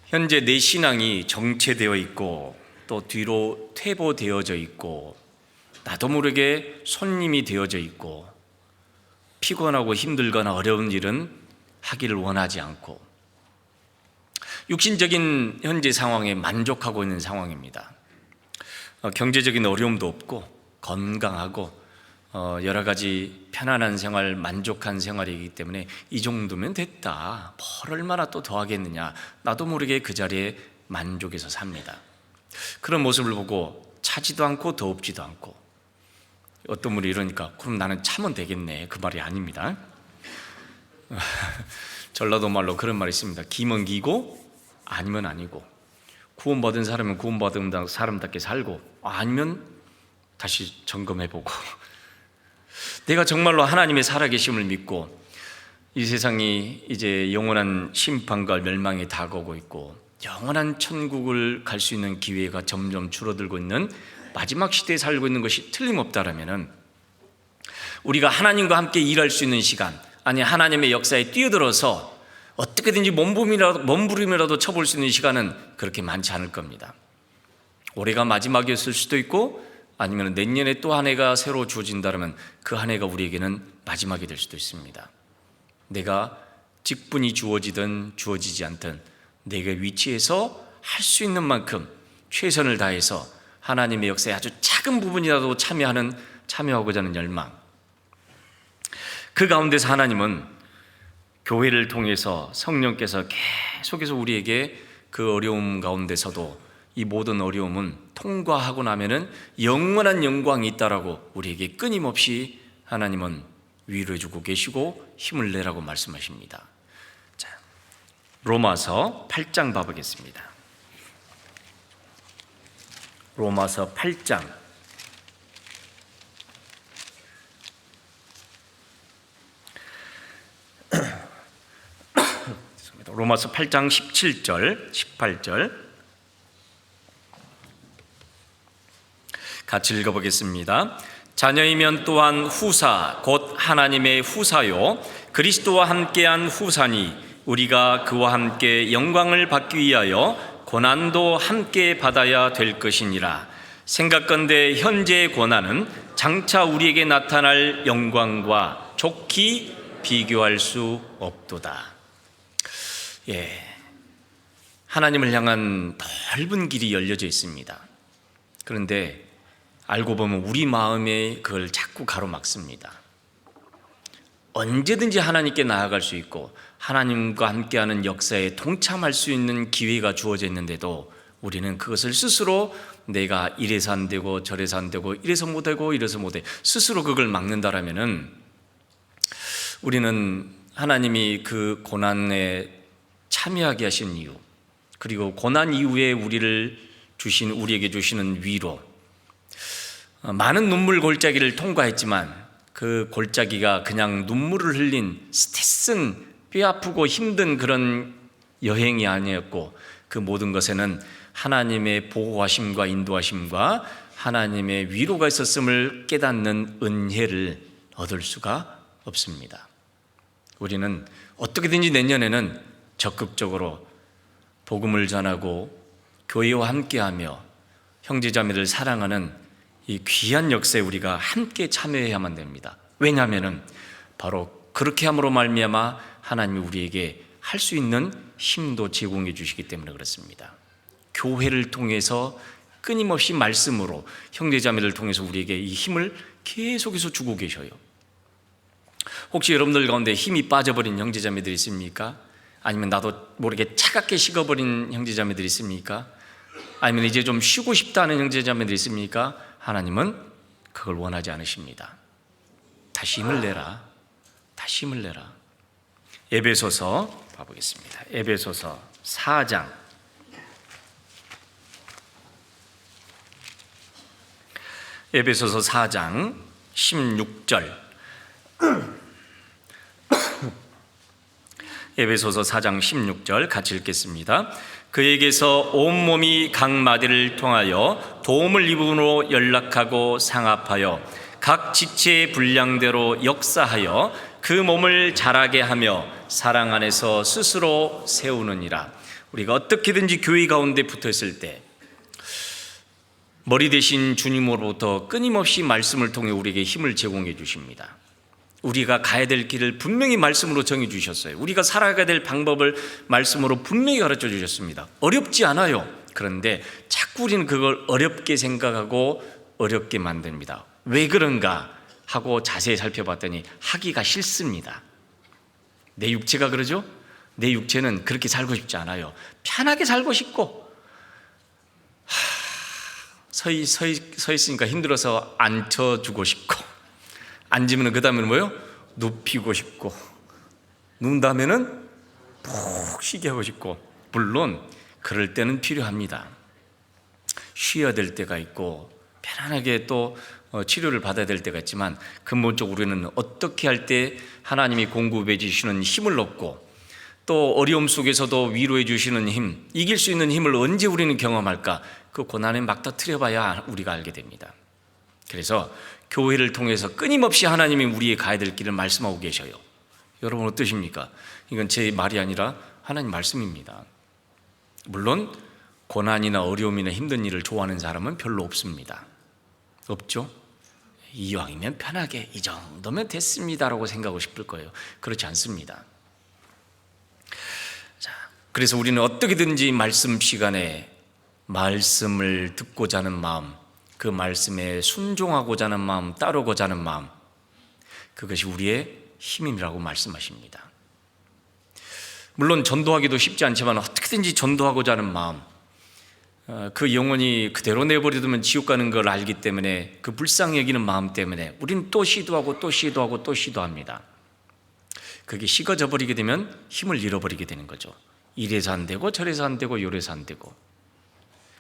현재 내 신앙이 정체되어 있고 또 뒤로 퇴보되어져 있고 나도 모르게 손님이 되어져 있고 피곤하고 힘들거나 어려운 일은 하기를 원하지 않고 육신적인 현재 상황에 만족하고 있는 상황입니다. 경제적인 어려움도 없고 건강하고 여러 가지 편안한 생활, 만족한 생활이기 때문에 이 정도면 됐다, 뭘 얼마나 또 더 하겠느냐, 나도 모르게 그 자리에 만족해서 삽니다. 그런 모습을 보고 차지도 않고 더웁지도 않고 어떤 분이 이러니까 그럼 나는 차면 되겠네, 그 말이 아닙니다. 전라도 말로 그런 말이 있습니다. 기면 기고 아니면 아니고, 구원받은 사람은 구원받은 사람답게 살고 아니면 다시 점검해보고 내가 정말로 하나님의 살아계심을 믿고 이 세상이 이제 영원한 심판과 멸망이 다가오고 있고 영원한 천국을 갈 수 있는 기회가 점점 줄어들고 있는 마지막 시대에 살고 있는 것이 틀림없다라면 우리가 하나님과 함께 일할 수 있는 시간, 아니 하나님의 역사에 뛰어들어서 어떻게든지 몸부림이라도 쳐볼 수 있는 시간은 그렇게 많지 않을 겁니다. 올해가 마지막이었을 수도 있고 아니면 내년에 또 한 해가 새로 주어진다면 그 한 해가 우리에게는 마지막이 될 수도 있습니다. 내가 직분이 주어지든 주어지지 않든 내가 위치에서 할 수 있는 만큼 최선을 다해서 하나님의 역사에 아주 작은 부분이라도 참여하고자 하는 열망, 그 가운데서 하나님은 교회를 통해서 성령께서 계속해서 우리에게 그 어려움 가운데서도 이 모든 어려움은 통과하고 나면은 영원한 영광이 있다라고 우리에게 끊임없이 하나님은 위로해 주고 계시고 힘을 내라고 말씀하십니다. 자, 로마서 8장 봐보겠습니다. 로마서 8장 로마서 8장 17절 18절 같이 읽어보겠습니다. 자녀이면 또한 후사 곧 하나님의 후사요 그리스도와 함께한 후사니 우리가 그와 함께 영광을 받기 위하여 고난도 함께 받아야 될 것이니라. 생각건대 현재의 고난은 장차 우리에게 나타날 영광과 좋게 비교할 수 없도다. 하나님을 향한 넓은 길이 열려져 있습니다. 그런데 알고 보면 우리 마음에 그걸 자꾸 가로막습니다. 언제든지 하나님께 나아갈 수 있고 하나님과 함께하는 역사에 동참할 수 있는 기회가 주어져 있는데도 우리는 그것을 스스로 내가 이래서 안 되고 저래서 안 되고 이래서 못하고 이래서 못해 스스로 그걸 막는다라면은 우리는 하나님이 그 고난에 참여하게 하신 이유, 그리고 고난 이후에 우리에게 주시는 위로, 많은 눈물 골짜기를 통과했지만 그 골짜기가 그냥 눈물을 흘린 스트레스는 뼈 아프고 힘든 그런 여행이 아니었고 그 모든 것에는 하나님의 보호하심과 인도하심과 하나님의 위로가 있었음을 깨닫는 은혜를 얻을 수가 없습니다. 우리는 어떻게든지 내년에는 적극적으로 복음을 전하고 교회와 함께하며 형제자매를 사랑하는 이 귀한 역사에 우리가 함께 참여해야만 됩니다. 왜냐하면 바로 그렇게 함으로 말미암아 하나님이 우리에게 할 수 있는 힘도 제공해 주시기 때문에 그렇습니다. 교회를 통해서 끊임없이 말씀으로 형제자매를 통해서 우리에게 이 힘을 계속해서 주고 계셔요. 혹시 여러분들 가운데 힘이 빠져버린 형제자매들이 있습니까? 아니면 나도 모르게 차갑게 식어버린 형제자매들이 있습니까? 아니면 이제 좀 쉬고 싶다는 형제자매들이 있습니까? 하나님은 그걸 원하지 않으십니다. 다시 힘을 내라. 다시 힘을 내라. 에베소서 봐보겠습니다. 에베소서 4장 에베소서 4장 16절 에베소서 4장 16절 같이 읽겠습니다. 그에게서 온몸이 각 마디를 통하여 도움을 입음으로 연락하고 상합하여 각 지체의 분량대로 역사하여 그 몸을 자라게 하며 사랑 안에서 스스로 세우느니라. 우리가 어떻게든지 교회 가운데 붙어 있을 때 머리 대신 주님으로부터 끊임없이 말씀을 통해 우리에게 힘을 제공해 주십니다. 우리가 가야 될 길을 분명히 말씀으로 정해 주셨어요. 우리가 살아가야 될 방법을 말씀으로 분명히 가르쳐 주셨습니다. 어렵지 않아요. 그런데 자꾸 우리는 그걸 어렵게 생각하고 어렵게 만듭니다. 왜 그런가 하고 자세히 살펴봤더니 하기가 싫습니다. 내 육체가 그러죠? 내 육체는 그렇게 살고 싶지 않아요. 편하게 살고 싶고 서 있으니까 힘들어서 앉혀주고 싶고, 앉으면 그 다음에는 뭐요? 눕히고 싶고, 누운 다음에는 푹 쉬게 하고 싶고. 물론 그럴 때는 필요합니다. 쉬어야 될 때가 있고 편안하게 또 치료를 받아야 될 때가 있지만, 근본적으로 우리는 어떻게 할 때 하나님이 공급해 주시는 힘을 얻고 또 어려움 속에서도 위로해 주시는 힘, 이길 수 있는 힘을 언제 우리는 경험할까? 그 고난에 막 터뜨려봐야 우리가 알게 됩니다. 그래서 교회를 통해서 끊임없이 하나님이 우리의 가야 될 길을 말씀하고 계셔요. 여러분 어떠십니까? 이건 제 말이 아니라 하나님 말씀입니다. 물론 고난이나 어려움이나 힘든 일을 좋아하는 사람은 별로 없습니다. 없죠? 이왕이면 편하게 이 정도면 됐습니다라고 생각하고 싶을 거예요. 그렇지 않습니다. 자, 그래서 우리는 어떻게든지 말씀 시간에 말씀을 듣고자 하는 마음, 그 말씀에 순종하고자 하는 마음, 따르고자 하는 마음, 그것이 우리의 힘이라고 말씀하십니다. 물론 전도하기도 쉽지 않지만 어떻게든지 전도하고자 하는 마음, 그 영혼이 그대로 내버려두면 지옥 가는 걸 알기 때문에 그 불쌍히 여기는 마음 때문에 우리는 또 시도하고 또 시도하고 또 시도합니다. 그게 식어져 버리게 되면 힘을 잃어버리게 되는 거죠. 이래서 안 되고 저래서 안 되고 요래서 안 되고,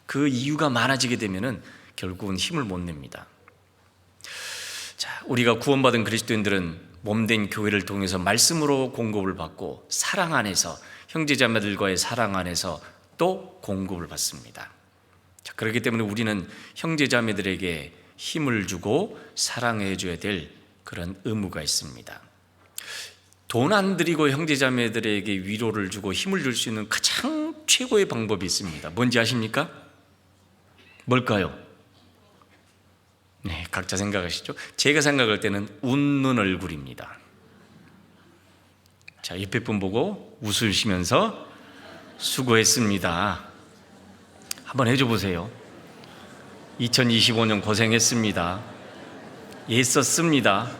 그 이유가 많아지게 되면은 결국은 힘을 못 냅니다. 자, 우리가 구원받은 그리스도인들은 몸된 교회를 통해서 말씀으로 공급을 받고 사랑 안에서, 형제자매들과의 사랑 안에서 또 공급을 받습니다. 자, 그렇기 때문에 우리는 형제자매들에게 힘을 주고 사랑해 줘야 될 그런 의무가 있습니다. 돈 안 들이고 형제자매들에게 위로를 주고 힘을 줄 수 있는 가장 최고의 방법이 있습니다. 뭔지 아십니까? 뭘까요? 네, 각자 생각하시죠? 제가 생각할 때는 웃는 얼굴입니다. 자, 옆에 분 보고 웃으시면서 수고했습니다 한번 해줘 보세요. 2025년 고생했습니다. 애썼습니다.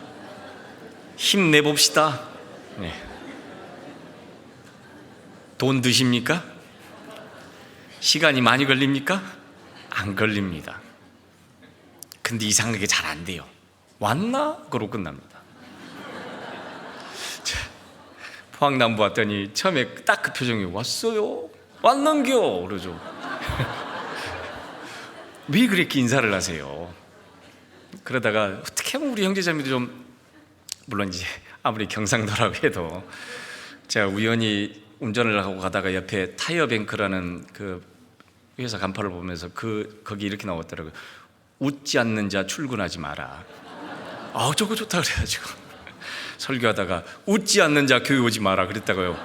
힘내봅시다. 네. 돈 드십니까? 시간이 많이 걸립니까? 안 걸립니다. 근데 이상하게 잘 안 돼요. 왔나? 그러고 끝납니다. 자, 포항남부 왔더니 처음에 딱 그 표정이 왔어요? 왔는겨? 그러죠. 왜 그렇게 인사를 하세요? 그러다가 어떻게 하면 우리 형제자매들 좀, 물론 이제 아무리 경상도라고 해도 제가 우연히 운전을 하고 가다가 옆에 타이어뱅크라는 그 회사 간판을 보면서 거기 이렇게 나왔더라고요. 웃지 않는 자 출근하지 마라. 아, 저거 좋다 그래가지고 설교하다가 웃지 않는 자 교회 오지 마라 그랬다고요.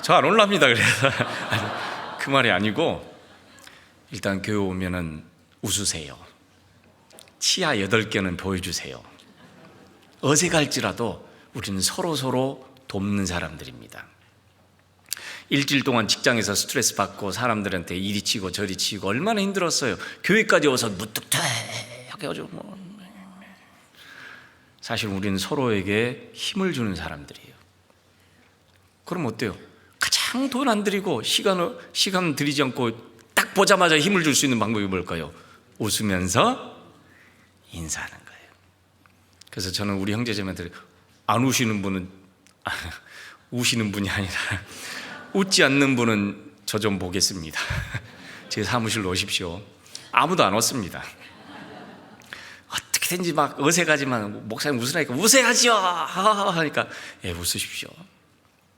저 안 올랍니다. 그래서 그 말이 아니고, 일단 교회 오면은 웃으세요. 치아 8개는 보여주세요. 어색할지라도 우리는 서로 돕는 사람들입니다. 일주일 동안 직장에서 스트레스 받고 사람들한테 이리 치고 저리 치고 얼마나 힘들었어요. 교회까지 와서 무뚝뚝하게 해가지고 사실 우리는 서로에게 힘을 주는 사람들이에요. 그럼 어때요? 가장 돈 안 들이고 시간 들이지 않고 딱 보자마자 힘을 줄 수 있는 방법이 뭘까요? 웃으면서 인사하는 거예요. 그래서 저는 우리 형제자매들, 안 우시는 분은 우시는 분이 아니라 웃지 않는 분은 저 좀 보겠습니다. 제 사무실로 오십시오. 아무도 안 왔습니다. 어떻게든지 막 어색하지만 목사님 웃으라니까 웃어야지요 하니까 웃으십시오.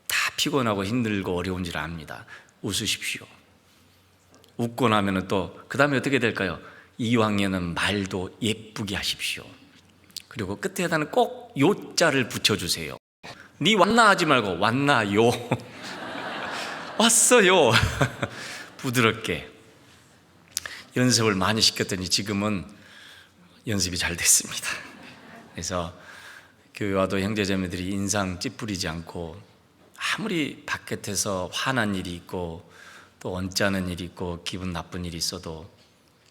다 피곤하고 힘들고 어려운 줄 압니다. 웃으십시오. 웃고 나면은 또 그 다음에 어떻게 될까요? 이왕에는 말도 예쁘게 하십시오. 그리고 끝에다는 꼭 요자를 붙여주세요. 니 왔나 하지 말고 왔나요. 왔어요. 부드럽게 연습을 많이 시켰더니 지금은 연습이 잘 됐습니다. 그래서 교회 와도 형제자매들이 인상 찌푸리지 않고, 아무리 바깥에서 화난 일이 있고 또 언짢은 일이 있고 기분 나쁜 일이 있어도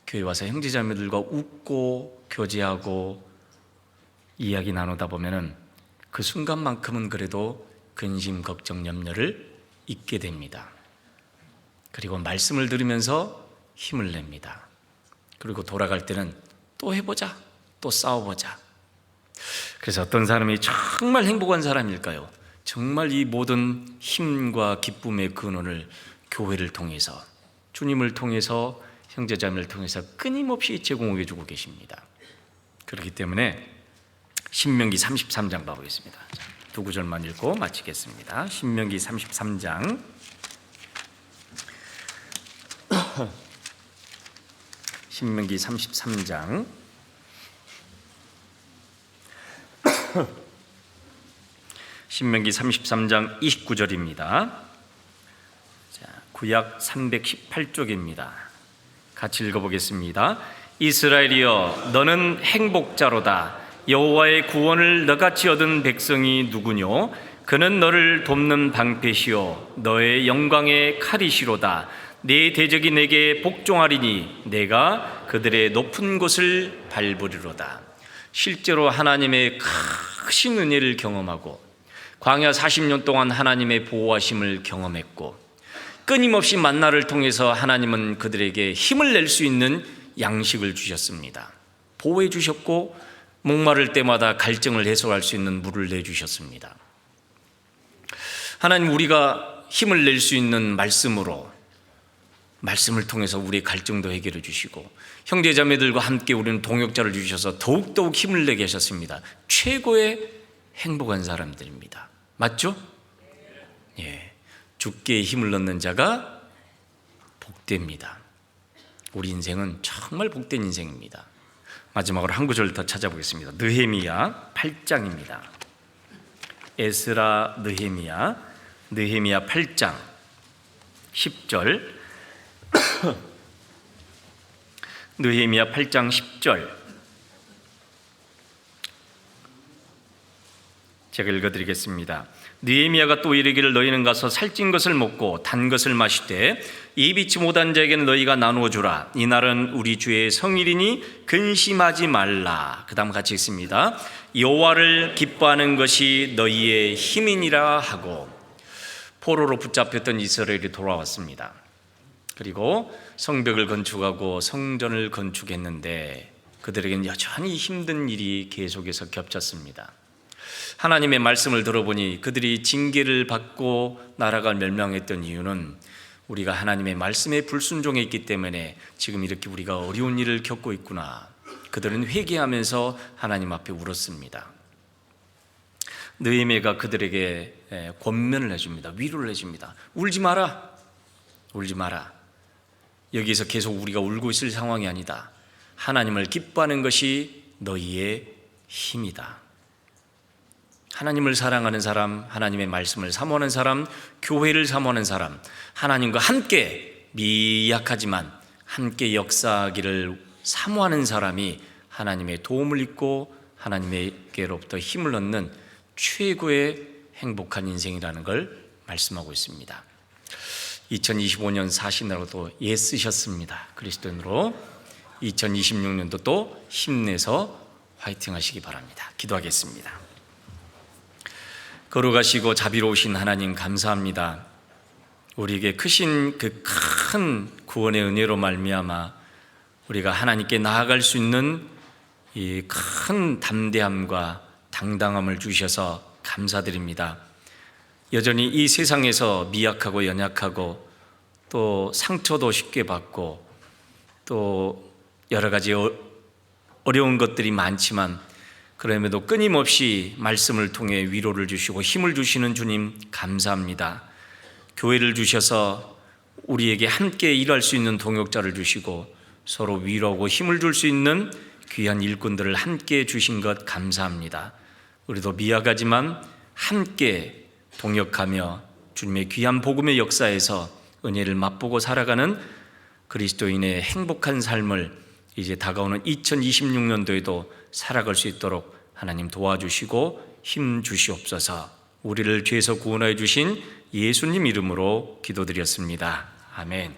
교회 와서 형제자매들과 웃고 교제하고 이야기 나누다 보면은 그 순간만큼은 그래도 근심, 걱정, 염려를 잊게 됩니다. 그리고 말씀을 들으면서 힘을 냅니다. 그리고 돌아갈 때는 또 해보자, 또 싸워보자. 그래서 어떤 사람이 정말 행복한 사람일까요? 정말 이 모든 힘과 기쁨의 근원을 교회를 통해서, 주님을 통해서, 형제자매를 통해서 끊임없이 제공해 주고 계십니다. 그렇기 때문에 신명기 33장 봐보겠습니다. 두 구절만 읽고 마치겠습니다. 신명기 33장 신명기 33장 신명기 33장 29절입니다. 구약 318쪽입니다. 같이 읽어보겠습니다. 이스라엘이여, 너는 행복자로다. 여호와의 구원을 너같이 얻은 백성이 누구뇨? 그는 너를 돕는 방패시요 너의 영광의 칼이시로다. 네 대적이 내게 복종하리니 내가 그들의 높은 곳을 밟으리로다. 실제로 하나님의 크신 은혜를 경험하고 광야 40년 동안 하나님의 보호하심을 경험했고, 끊임없이 만나를 통해서 하나님은 그들에게 힘을 낼 수 있는 양식을 주셨습니다. 보호해 주셨고 목마를 때마다 갈증을 해소할 수 있는 물을 내주셨습니다. 하나님, 우리가 힘을 낼 수 있는 말씀으로, 말씀을 통해서 우리의 갈증도 해결해 주시고 형제자매들과 함께 우리는 동역자를 주셔서 더욱더욱 힘을 내게 하셨습니다. 최고의 행복한 사람들입니다. 맞죠? 예, 주께 힘을 넣는 자가 복됩니다. 우리 인생은 정말 복된 인생입니다. 마지막으로 한 구절 더 찾아보겠습니다. 느헤미야 8장입니다. 에스라 느헤미야 8장 10절 느헤미야 8장 10절 제가 읽어드리겠습니다. 느헤미야가 또 이르기를, 너희는 가서 살찐 것을 먹고 단 것을 마시되 예비치 못한 자에게는 너희가 나누어 주라. 이날은 우리 주의 성일이니 근심하지 말라. 그 다음 같이 읽습니다. 여호와를 기뻐하는 것이 너희의 힘이니라 하고. 포로로 붙잡혔던 이스라엘이 돌아왔습니다. 그리고 성벽을 건축하고 성전을 건축했는데 그들에게는 여전히 힘든 일이 계속해서 겹쳤습니다. 하나님의 말씀을 들어보니 그들이 징계를 받고 나라가 멸망했던 이유는 우리가 하나님의 말씀에 불순종했기 때문에 지금 이렇게 우리가 어려운 일을 겪고 있구나. 그들은 회개하면서 하나님 앞에 울었습니다. 느헤미야가 그들에게 권면을 해줍니다. 위로를 해줍니다. 울지 마라. 울지 마라. 여기서 계속 우리가 울고 있을 상황이 아니다. 하나님을 기뻐하는 것이 너희의 힘이다. 하나님을 사랑하는 사람, 하나님의 말씀을 사모하는 사람, 교회를 사모하는 사람, 하나님과 함께 미약하지만 함께 역사하기를 사모하는 사람이 하나님의 도움을 잊고 하나님께로부터 힘을 얻는 최고의 행복한 인생이라는 걸 말씀하고 있습니다. 2025년 사시느라고 또 애쓰셨습니다. 그리스도인으로 2026년도 또 힘내서 화이팅 하시기 바랍니다. 기도하겠습니다. 거룩하시고 자비로우신 하나님, 감사합니다. 우리에게 크신 그 큰 구원의 은혜로 말미암아 우리가 하나님께 나아갈 수 있는 이 큰 담대함과 당당함을 주셔서 감사드립니다. 여전히 이 세상에서 미약하고 연약하고 또 상처도 쉽게 받고 또 여러 가지 어려운 것들이 많지만 그럼에도 끊임없이 말씀을 통해 위로를 주시고 힘을 주시는 주님 감사합니다. 교회를 주셔서 우리에게 함께 일할 수 있는 동역자를 주시고 서로 위로하고 힘을 줄 수 있는 귀한 일꾼들을 함께 주신 것 감사합니다. 우리도 미약하지만 함께 동역하며 주님의 귀한 복음의 역사에서 은혜를 맛보고 살아가는 그리스도인의 행복한 삶을 이제 다가오는 2026년도에도 살아갈 수 있도록 하나님 도와주시고 힘 주시옵소서. 우리를 죄에서 구원하여 주신 예수님 이름으로 기도드렸습니다. 아멘.